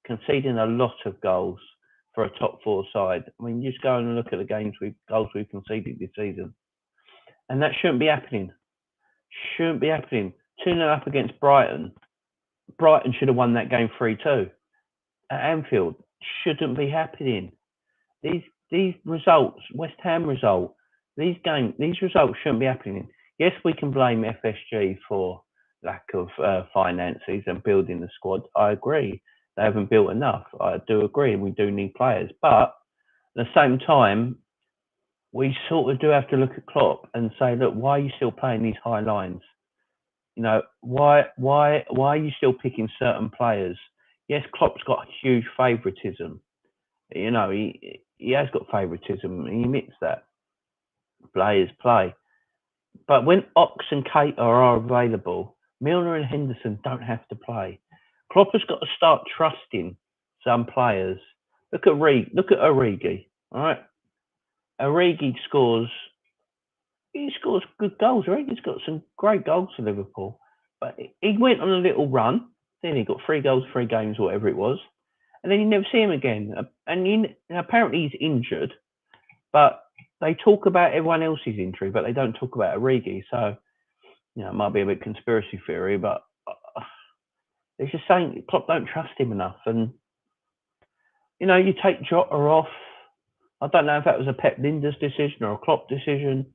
Conceding a lot of goals for a top four side. I mean, just go and look at the goals we've conceded this season. And that shouldn't be happening. Shouldn't be happening. 2-0 up against Brighton. Brighton should have won that game 3-2 at Anfield. Shouldn't be happening. These results, West Ham result, these results shouldn't be happening. Yes, we can blame FSG for lack of finances and building the squad. I agree. They haven't built enough. I do agree, and we do need players. But at the same time, we sort of do have to look at Klopp and say, look, why are you still playing these high lines? Why are you still picking certain players? Yes, Klopp's got huge favouritism. He has got favouritism. He admits that. Players play. But when Ox and Keita are available, Milner and Henderson don't have to play. Klopp has got to start trusting some players. Look at Origi. All right, Origi scores good goals. Origi's got some great goals for Liverpool. But he went on a little run. Then he got 3 goals, 3 games, whatever it was. And then you never see him again. And apparently he's injured. But they talk about everyone else's injury, but they don't talk about Origi. So, it might be a bit conspiracy theory, but it's just saying Klopp don't trust him enough. And, you take Jota off. I don't know if that was a Pep Linders decision or a Klopp decision,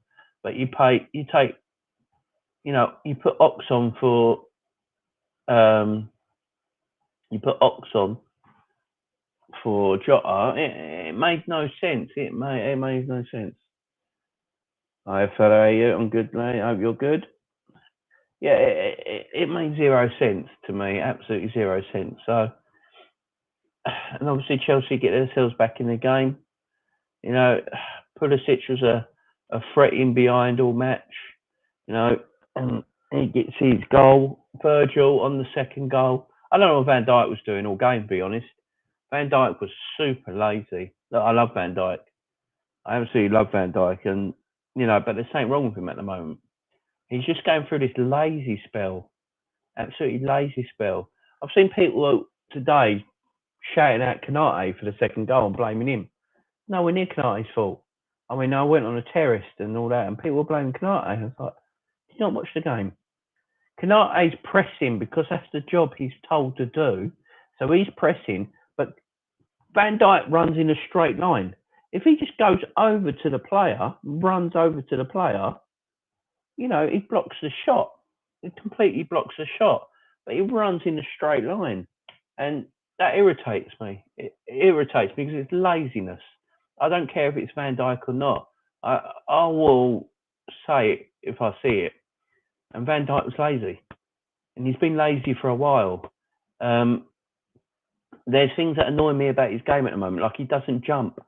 but you put Ox on for, Jota. It made no sense. It made no sense. Hi, fellow. How are you? I'm good, mate. I hope you're good. Yeah, it made 0 sense to me. Absolutely 0 sense. So, and obviously Chelsea get themselves back in the game. Pulisic was a threat in behind all match. And he gets his goal. Virgil on the second goal. I don't know what Van Dijk was doing all game, to be honest. Van Dijk was super lazy. Look, I love Van Dijk. I absolutely love Van Dijk, and but there's something wrong with him at the moment. He's just going through this lazy spell, absolutely lazy spell. I've seen people today shouting out Kanate for the second goal and blaming him. Nowhere near Kanate's fault. I mean, I went on a terrace and all that, and people were blaming Kanate. I was like, did you not watch the game? Kanate's pressing because that's the job he's told to do. So he's pressing, but Van Dijk runs in a straight line. If he just goes over to the player, runs over to the player, he blocks the shot. He completely blocks the shot. But he runs in a straight line. And that irritates me. It irritates me because it's laziness. I don't care if it's Van Dijk or not. I will say it if I see it. And Van Dijk was lazy. And he's been lazy for a while. There's things that annoy me about his game at the moment, like he doesn't jump.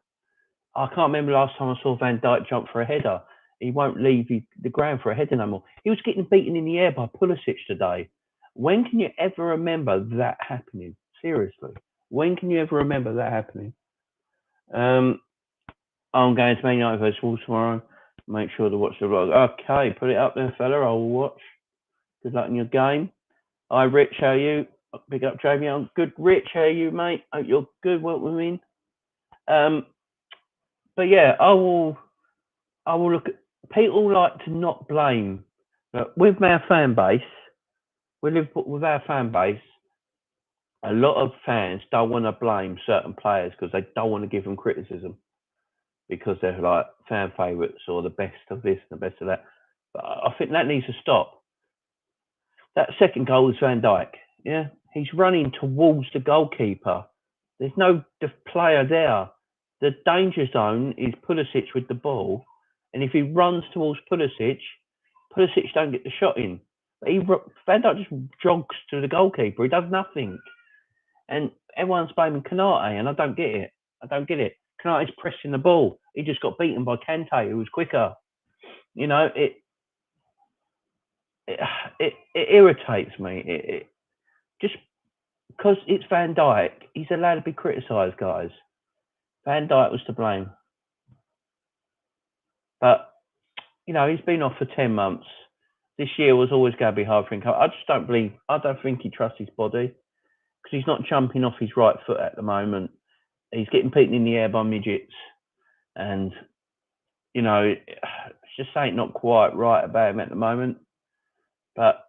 I can't remember the last time I saw Van Dijk jump for a header. He won't leave the ground for a header no more. He was getting beaten in the air by Pulisic today. When can you ever remember that happening? Seriously. When can you ever remember that happening? I'm going to Man United versus Wolves tomorrow. Make sure to watch the vlog. Okay, put it up there, fella. I will watch. Good luck in your game. Hi, Rich. How are you? Pick up Jamie. I'm good. Rich, how are you, mate? Hope you're good. What we mean. But yeah, I will look at. People like to not blame. But with our fan base, with our fan base, a lot of fans don't want to blame certain players because they don't want to give them criticism because they're like fan favourites or the best of this and the best of that. But I think that needs to stop. That second goal was Van Dijk. Yeah, he's running towards the goalkeeper. There's no player there. The danger zone is Pulisic with the ball, and if he runs towards Pulisic don't get the shot in. But Van Dijk just jogs to the goalkeeper. He does nothing, and everyone's blaming Kanate, and I don't get it. Kanate's pressing the ball. He just got beaten by Kante, who was quicker. You know, it irritates me. It just because it's Van Dijk, he's allowed to be criticised, guys. Van Dijk was to blame, but you know he's been off for 10 months. This year was always going to be hard for him. I don't think he trusts his body because he's not jumping off his right foot at the moment. He's getting beaten in the air by midgets, and you know it's just ain't not quite right about him at the moment. But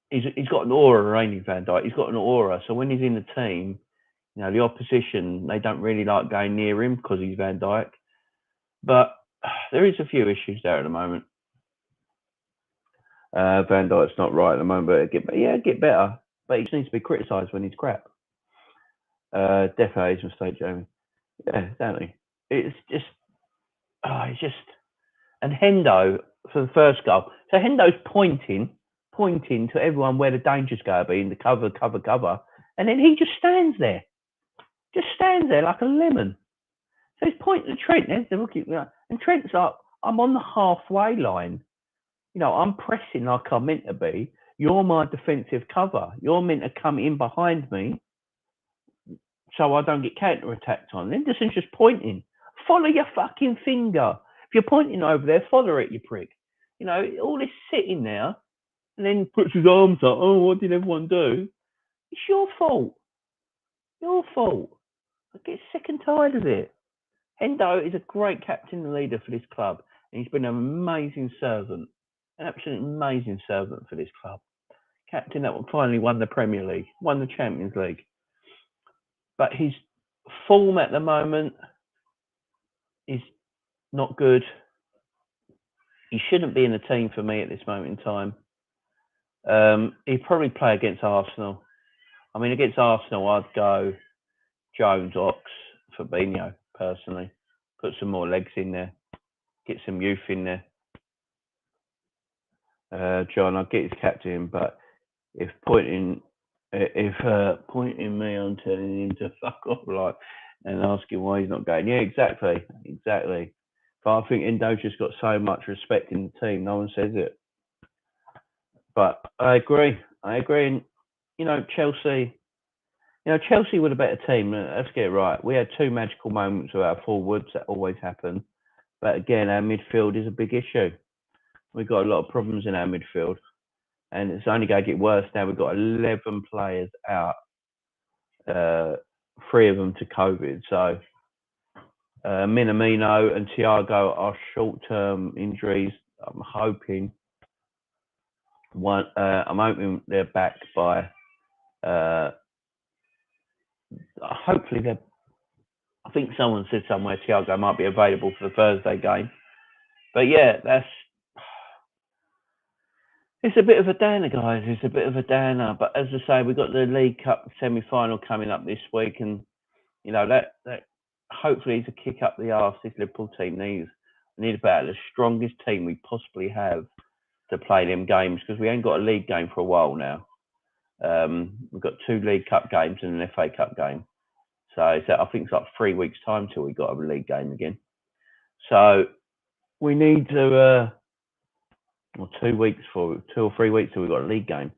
he's got an aura, ain't he, Van Dijk? He's got an aura. So when he's in the team, you know, the opposition, they don't really like going near him because he's Van Dijk. But there is a few issues there at the moment. Van Dijk's not right at the moment, but get better. But he just needs to be criticised when he's crap. Definitely his mistake, Jamie. Yeah, exactly. It's just, and Hendo for the first goal. So Hendo's pointing to everyone where the danger's going to be in the cover, and then he just stands there like a lemon. So he's pointing to Trent, and Trent's like, I'm on the halfway line. You know, I'm pressing like I'm meant to be. You're my defensive cover. You're meant to come in behind me so I don't get counter-attacked on. Henderson's just pointing. Follow your fucking finger. If you're pointing over there, follow it, you prick. You know, all this sitting there and then puts his arms up. Oh, what did everyone do? It's your fault. I get sick and tired of it. Hendo is a great captain and leader for this club, and he's been an amazing servant, an absolutely amazing servant for this club. Captain that finally won the Premier League, won the Champions League. But his form at the moment is not good. He shouldn't be in the team for me at this moment in time. He'd probably play against Arsenal. I mean, against Arsenal, I'd go Jones, Ox, Fabinho, personally. Put some more legs in there. Get some youth in there. John, I'll get his captain, but if pointing me on telling him to fuck off, like, and asking why he's not going. Yeah, exactly. But I think Endo's just got so much respect in the team. No one says it. But I agree. And, you know, Chelsea were the better team. Let's get it right. We had two magical moments with our forwards. That always happen. But again, our midfield is a big issue. We've got a lot of problems in our midfield. And it's only going to get worse now. We've got 11 players out. 3 of them to COVID. So Minamino and Thiago are short-term injuries. I'm hoping they're back by. Hopefully they're. I think someone said somewhere Thiago might be available for the Thursday game. But yeah, it's a bit of a downer, guys. It's a bit of a downer. But as I say, we've got the League Cup semi-final coming up this week, and you know that hopefully is a kick up the arse this Liverpool team needs. We need about the strongest team we possibly have to play them games because we ain't got a league game for a while now. We've got 2 League Cup games and an FA Cup game. So I think it's like 3 weeks' time till we got a league game again. So we need to, 2 or 3 weeks till we got a league game.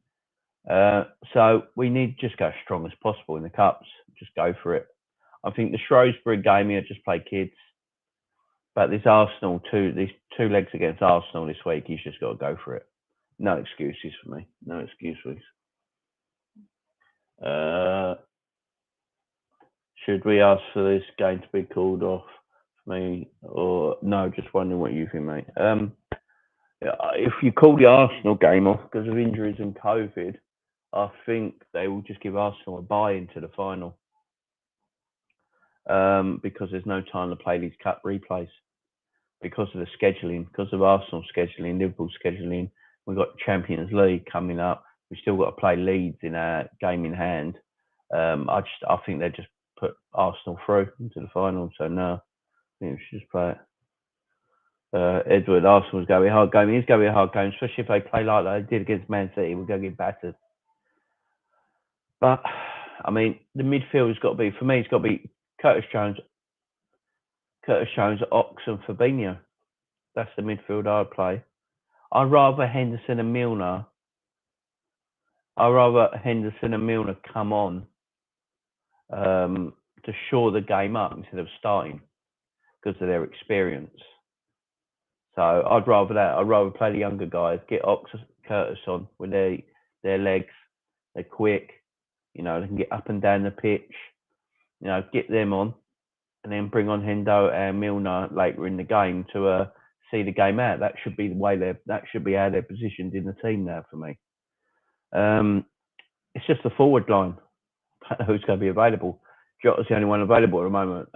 So we need to just go as strong as possible in the cups. Just go for it. I think the Shrewsbury game here just play kids. But these two legs against Arsenal this week, he's just got to go for it. No excuses for me. No excuses. Should we ask for this game to be called off for me, or no? Just wondering what you think, mate. If you call the Arsenal game off because of injuries and COVID, I think they will just give Arsenal a bye into the final. Because there's no time to play these cup replays. Because of the scheduling, because of Arsenal scheduling, Liverpool scheduling, we've got Champions League coming up. We've still got to play Leeds in our game in hand. I think they just put Arsenal through into the final. So no, I think we should just play it. Edward, Arsenal's going to be a hard game. It's going to be a hard game, especially if they play like they did against Man City. We're going to get battered. But I mean, the midfield has got to be, for me, it's got to be Curtis Jones, Ox, and Fabinho. That's the midfield I'd play. I'd rather Henderson and Milner. Come on to shore the game up instead of starting because of their experience. So I'd rather that. I'd rather play the younger guys, get Ox, Curtis on with their legs. They're quick. They can get up and down the pitch. Get them on, and then bring on Hendo and Milner later in the game to see the game out. That should be the way that should be how they're positioned in the team now for me. It's just the forward line. I don't know who's going to be available. Jota's the only one available at the moment.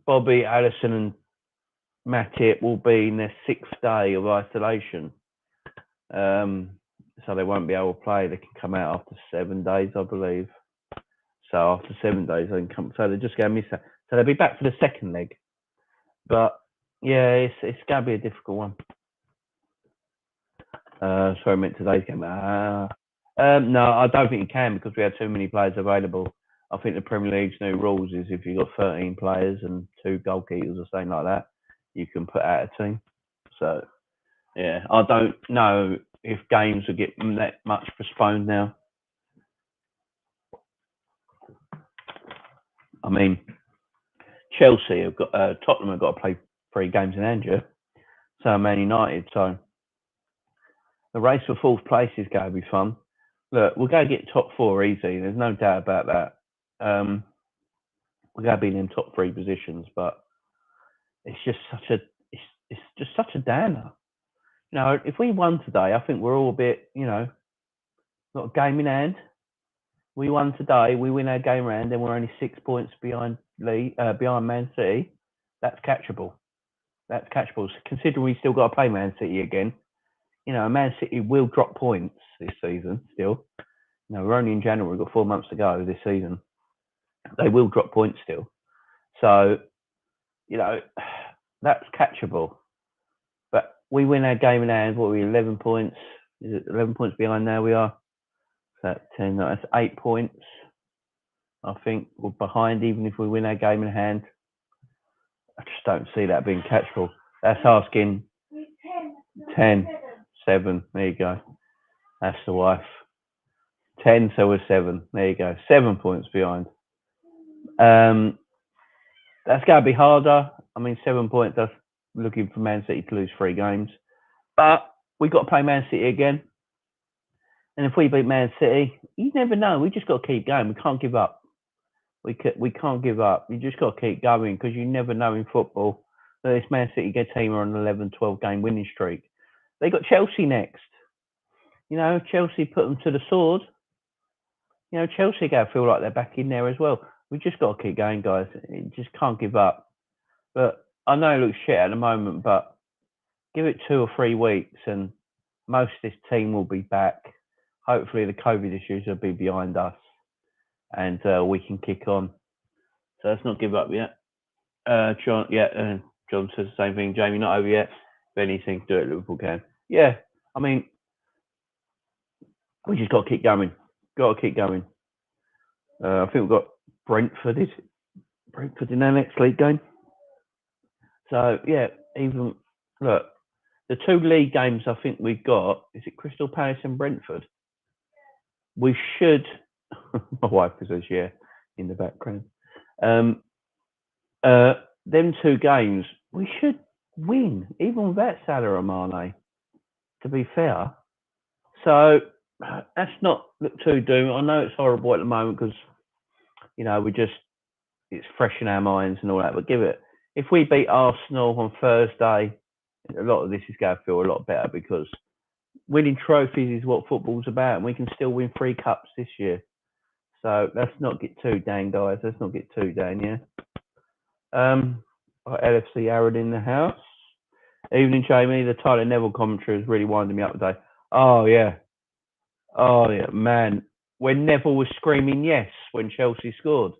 Bobby, Allison, and Matip will be in their 6th day of isolation. So they won't be able to play. They can come out after 7 days, I believe. So after 7 days, they can come. So they're just going to miss that. So they'll be back for the second leg. But yeah, it's going to be a difficult one. Sorry, I meant today's game. No, I don't think you can because we had too many players available. I think the Premier League's new rules is if you've got 13 players and 2 goalkeepers or something like that, you can put out a team. So, yeah, I don't know if games will get that much postponed now. I mean, Chelsea have got Tottenham have got to play 3 games in hand, so Man United. So the race for 4th place is going to be fun. Look, we're going to get top 4 easy. There's no doubt about that. We're going to be in them top 3 positions, but it's just such a downer. If we won today, I think we're all a bit, got a game in hand. We won today. We win our game round, then we're only 6 points behind Man City. That's catchable. Considering we still got to play Man City again. Man City will drop points this season still. We're only in January. We've got 4 months to go this season. They will drop points still. So, that's catchable. But we win our game in hand. What are we, 11 points? Is it 11 points behind now we are? That's 10. That's 8 points. I think we're behind even if we win our game in hand. I just don't see that being catchable. That's asking 10, 7. There you go. That's the wife. 10, so we're 7. There you go. 7 points behind. That's going to be harder. I mean, 7 points. That's looking for Man City to lose 3 games. But we've got to play Man City again. And if we beat Man City, you never know. We just got to keep going. We can't give up. We can't give up. You just got to keep going because you never know in football. This Man City team are on an 11, 12 game winning streak. They got Chelsea next. Chelsea put them to the sword. Chelsea go feel like they're back in there as well. We just got to keep going, guys. You just can't give up. But I know it looks shit at the moment, but give it 2 or 3 weeks and most of this team will be back. Hopefully the COVID issues will be behind us and we can kick on. So let's not give up yet. John says the same thing. Jamie, not over yet. If anything, do it, Liverpool can. Yeah, I mean, we just got to keep going. I think we've got Brentford in our next league game. So, yeah, even, look, the 2 league games I think we've got, is it Crystal Palace and Brentford? We should, my wife says, yeah, in the background. Them two games, we should win, even without Salah and Mane, to be fair. So that's not look too doom. I know it's horrible at the moment because, it's fresh in our minds and all that, but give it. If we beat Arsenal on Thursday, a lot of this is going to feel a lot better because winning trophies is what football's about, and we can still win 3 cups this year. So let's not get too down, guys. Let's not get too down, yeah. Got LFC Aaron in the house. Evening, Jamie. The Tyler Neville commentary is really winding me up today. Oh yeah, man. When Neville was screaming yes when Chelsea scored,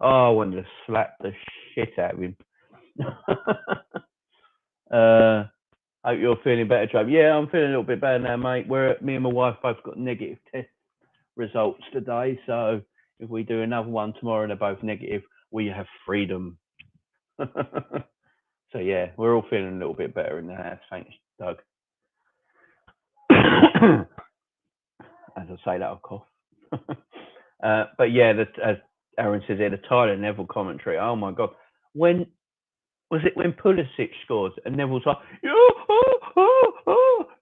I wanted to slap the shit out of him. Hope you're feeling better, Jamie. Yeah, I'm feeling a little bit better now, mate. Me and my wife both got negative test results today, so if we do another one tomorrow and they're both negative, we have freedom. So yeah, we're all feeling a little bit better in the house. Thanks, Doug. As I say that, I'll cough. But yeah, as Aaron says here, the Tyler Neville commentary. Oh my god, when Pulisic scored and Neville's like,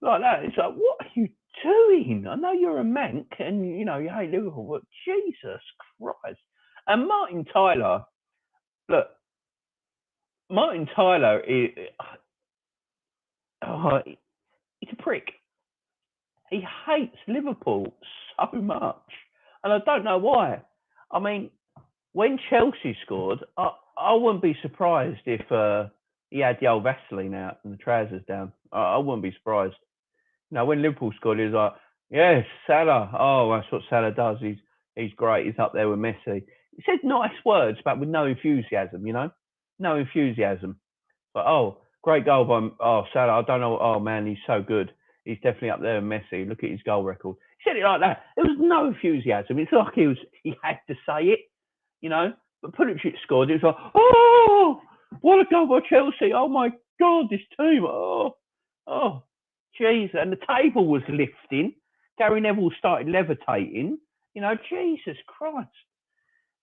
like that? It's like, what are you doing? I know you're a mank and you hate Liverpool, but Jesus Christ! And Martin Tyler, look, Martin Tyler is he's a prick. He hates Liverpool so much, and I don't know why. I mean, when Chelsea scored, I wouldn't be surprised if he had the old Vaseline out and the trousers down. I wouldn't be surprised. When Liverpool scored, he was like, yes, Salah. Oh, that's what Salah does. He's great. He's up there with Messi. He said nice words, but with no enthusiasm, No enthusiasm. But, great goal by Salah. I don't know. Oh, man, he's so good. He's definitely up there with Messi. Look at his goal record. He said it like that. There was no enthusiasm. It's like he had to say it, But Pulisic scored. It was like, oh, what a goal by Chelsea. Oh, my God, this team. Oh, jeez. And the table was lifting. Gary Neville started levitating. Jesus Christ.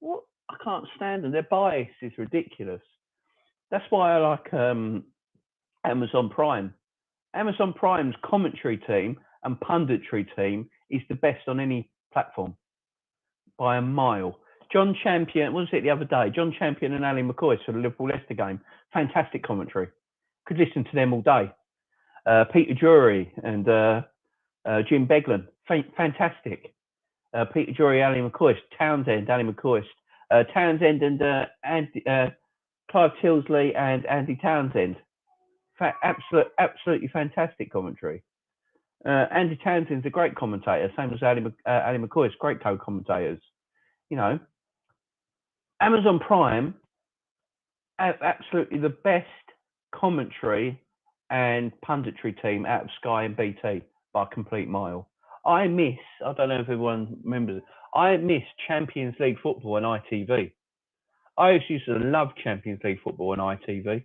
What? I can't stand them. Their bias is ridiculous. That's why I like Amazon Prime. Amazon Prime's commentary team and punditry team is the best on any platform by a mile. John Champion, what was it the other day? John Champion and Ali McCoy for the Liverpool-Leicester game. Fantastic commentary. Could listen to them all day. Peter Drury and Jim Beglin. Fantastic. Peter Drury, Ali McCoy. Townsend, Ali McCoy. Townsend and Clive Tilsley and Andy Townsend. Absolutely fantastic commentary. Andy Townsend's a great commentator, same as Ali McCoy's great co-commentators. Amazon Prime have absolutely the best commentary and punditry team out of Sky and BT by a complete mile. I don't know if everyone remembers, I miss Champions League football on ITV. I used to love Champions League football on ITV.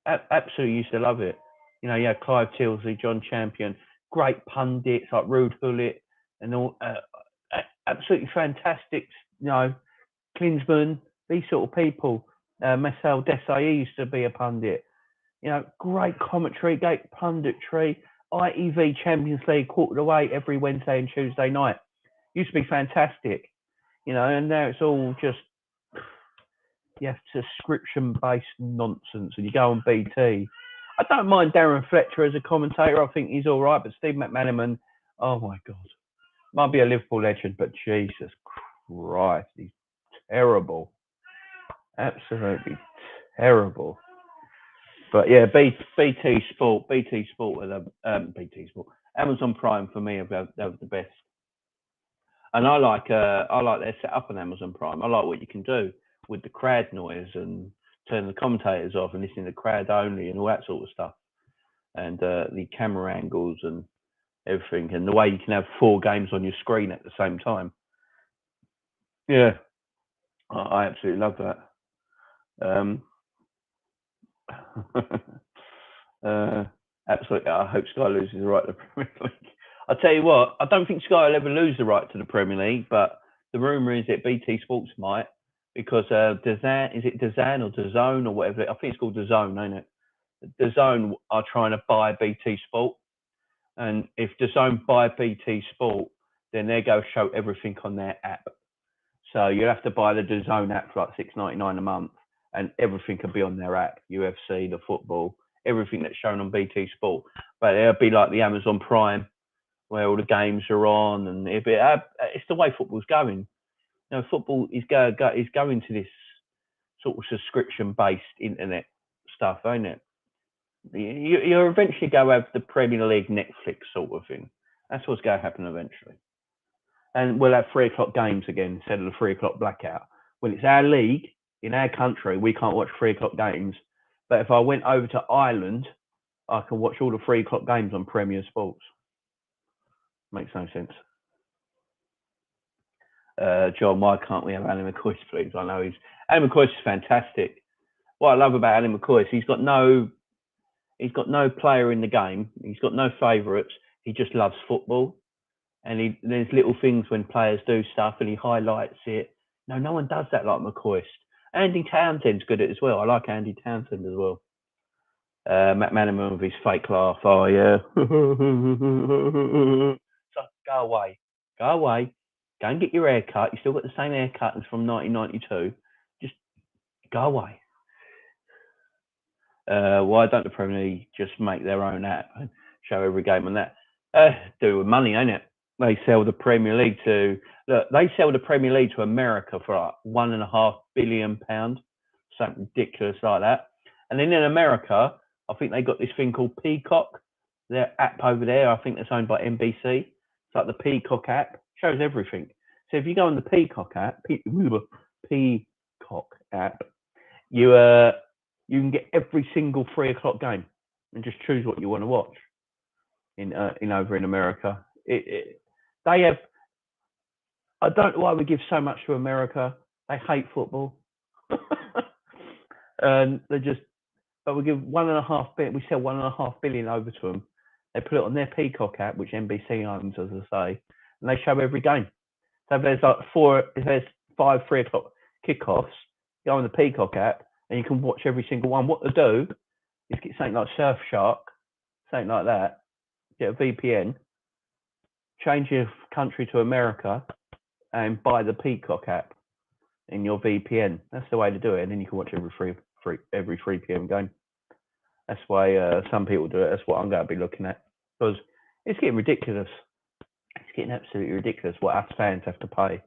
Absolutely used to love it. You had Clive Tilsley, John Champion, great pundits like Rude Hullet, and all. Absolutely fantastic. Klinsmann, these sort of people. Marcel Desailly used to be a pundit. Great commentary, great punditry. ITV Champions League quarter to 8 every Wednesday and Tuesday night. Used to be fantastic. And now it's all just subscription-based nonsense, and you go on BT. I don't mind Darren Fletcher as a commentator. I think he's all right, but Steve McManaman, oh my God, might be a Liverpool legend, but Jesus Christ, he's terrible, absolutely terrible. But yeah, BT Sport, Amazon Prime for me have the best, and I like their setup on Amazon Prime. I like what you can do with the crowd noise and turn the commentators off and listening to the crowd only and all that sort of stuff. And the camera angles and everything, and the way you can have 4 games on your screen at the same time. Yeah, I absolutely love that. Absolutely, I hope Sky loses the right to the Premier League. I'll tell you what, I don't think Sky will ever lose the right to the Premier League, but the rumour is that BT Sports might, because DAZN, is it DAZN or DAZN or whatever? I think it's called DAZN, ain't it? DAZN are trying to buy BT Sport, and if DAZN buy BT Sport, then they go show everything on their app. So you'll have to buy the DAZN app for like $6.99 a month, and everything can be on their app. UFC, the football, everything that's shown on BT Sport. But it'll be like the Amazon Prime, where all the games are on, and it's the way football's going. You know, football is going to this sort of subscription-based internet stuff, ain't it? You'll eventually go have the Premier League Netflix sort of thing. That's what's going to happen eventually. And we'll have 3 o'clock games again instead of the 3 o'clock blackout. Well, it's our league in our country. We can't watch 3 o'clock games. But if I went over to Ireland, I can watch all the 3 o'clock games on Premier Sports. Makes no sense. John, why can't we have Alan McCoy, please? I know Alan McCoy is fantastic. What I love about Alan McCoy is he's got no player in the game. He's got no favourites. He just loves football. And there's little things when players do stuff and he highlights it. No one does that like McCoy. Andy Townsend's good at it as well. I like Andy Townsend as well. Matt Manaman with his fake laugh. Oh, yeah. So go away. Go and get your haircut. You still got the same haircut as from 1992. Just go away. Why don't the Premier League just make their own app and show every game on that? Do it with money, ain't it? They sell the Premier League to America for like £1.5 billion, something ridiculous like that. And then in America, I think they got this thing called Peacock, their app over there. I think that's owned by NBC. It's like the Peacock app, shows everything. So if you go on the Peacock app, you can get every single 3 o'clock game and just choose what you want to watch. In over in America, they have. I don't know why we give so much to America. They hate football, and but we give $1.5 billion. We sell $1.5 billion over to them. They put it on their Peacock app, which NBC owns, as I say, and they show every game. So if there's if there's 5 3 o'clock kickoffs, go on the Peacock app and you can watch every single one. What to do is get something like Surfshark, something like that. Get a VPN, change your country to America, and buy the Peacock app in your VPN. That's the way to do it, and then you can watch every 3 p.m. game. That's why some people do it. That's what I'm going to be looking at, because it's getting ridiculous. It's getting absolutely ridiculous what us fans have to pay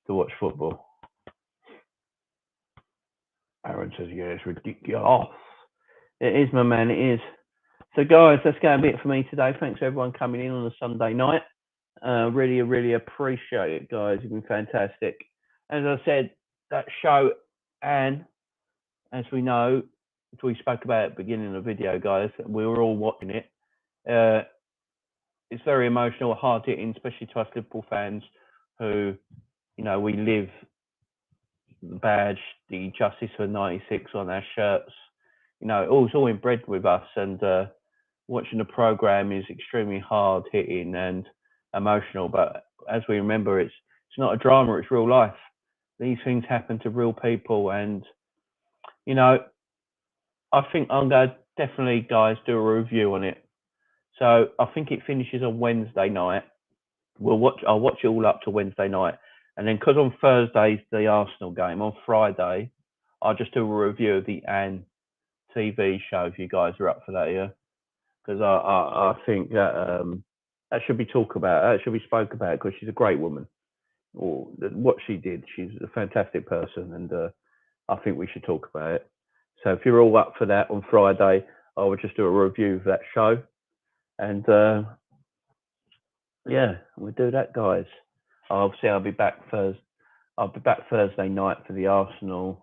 to watch football. Aaron says, yeah, it's ridiculous. It is, my man, it is. So, guys, that's going to be it for me today. Thanks for everyone coming in on a Sunday night. Really, really appreciate it, guys. You've been fantastic. As I said, that show, and as we know, as we spoke about at the beginning of the video, guys, we were all watching it. It's very emotional, hard-hitting, especially to us Liverpool fans who, we live the badge, the Justice for 96 on our shirts. It's all inbred with us, and watching the programme is extremely hard-hitting and emotional. But as we remember, it's not a drama, it's real life. These things happen to real people, and, I think I'm going to definitely, guys, do a review on it. So I think it finishes on Wednesday night. I'll watch it all up to Wednesday night. And then because on Thursday's the Arsenal game, on Friday, I'll just do a review of the Anne TV show if you guys are up for that, yeah? Because I think that should be talked about. That should be spoke about, because she's a great woman. Or what she did, she's a fantastic person, and I think we should talk about it. So if you're all up for that on Friday, I will just do a review of that show, and yeah, we'll do that, guys. Obviously, I'll be back Thursday night for the Arsenal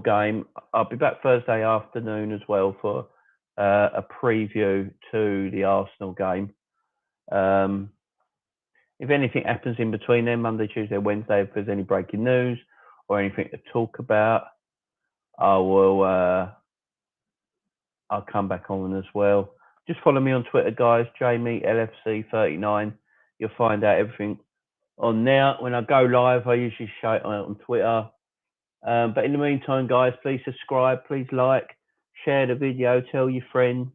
game. I'll be back Thursday afternoon as well for a preview to the Arsenal game. If anything happens in between then, Monday, Tuesday, Wednesday, if there's any breaking news or anything to talk about, I'll come back on as well. Just follow me on Twitter, guys. Jamie LFC39. You'll find out everything on there. When I go live, I usually shout it out on Twitter. But in the meantime, guys, please subscribe, please like, share the video, tell your friends.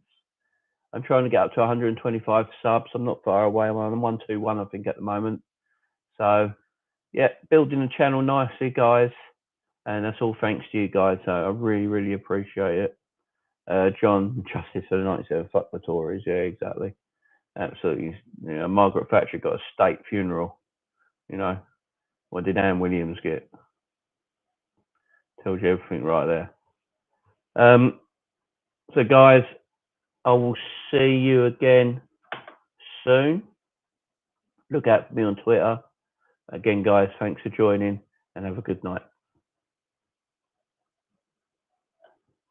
I'm trying to get up to 125 subs. I'm not far away. I'm on 121, I think, at the moment. So, yeah, building the channel nicely, guys. And that's all thanks to you guys. So I really, really appreciate it. John, justice for the 97, fuck the Tories. Yeah, exactly. Absolutely. You know, Margaret Thatcher got a state funeral. You know, what did Anne Williams get? Tells you everything right there. So, guys, I will see you again soon. Look out for me on Twitter. Again, guys, thanks for joining and have a good night.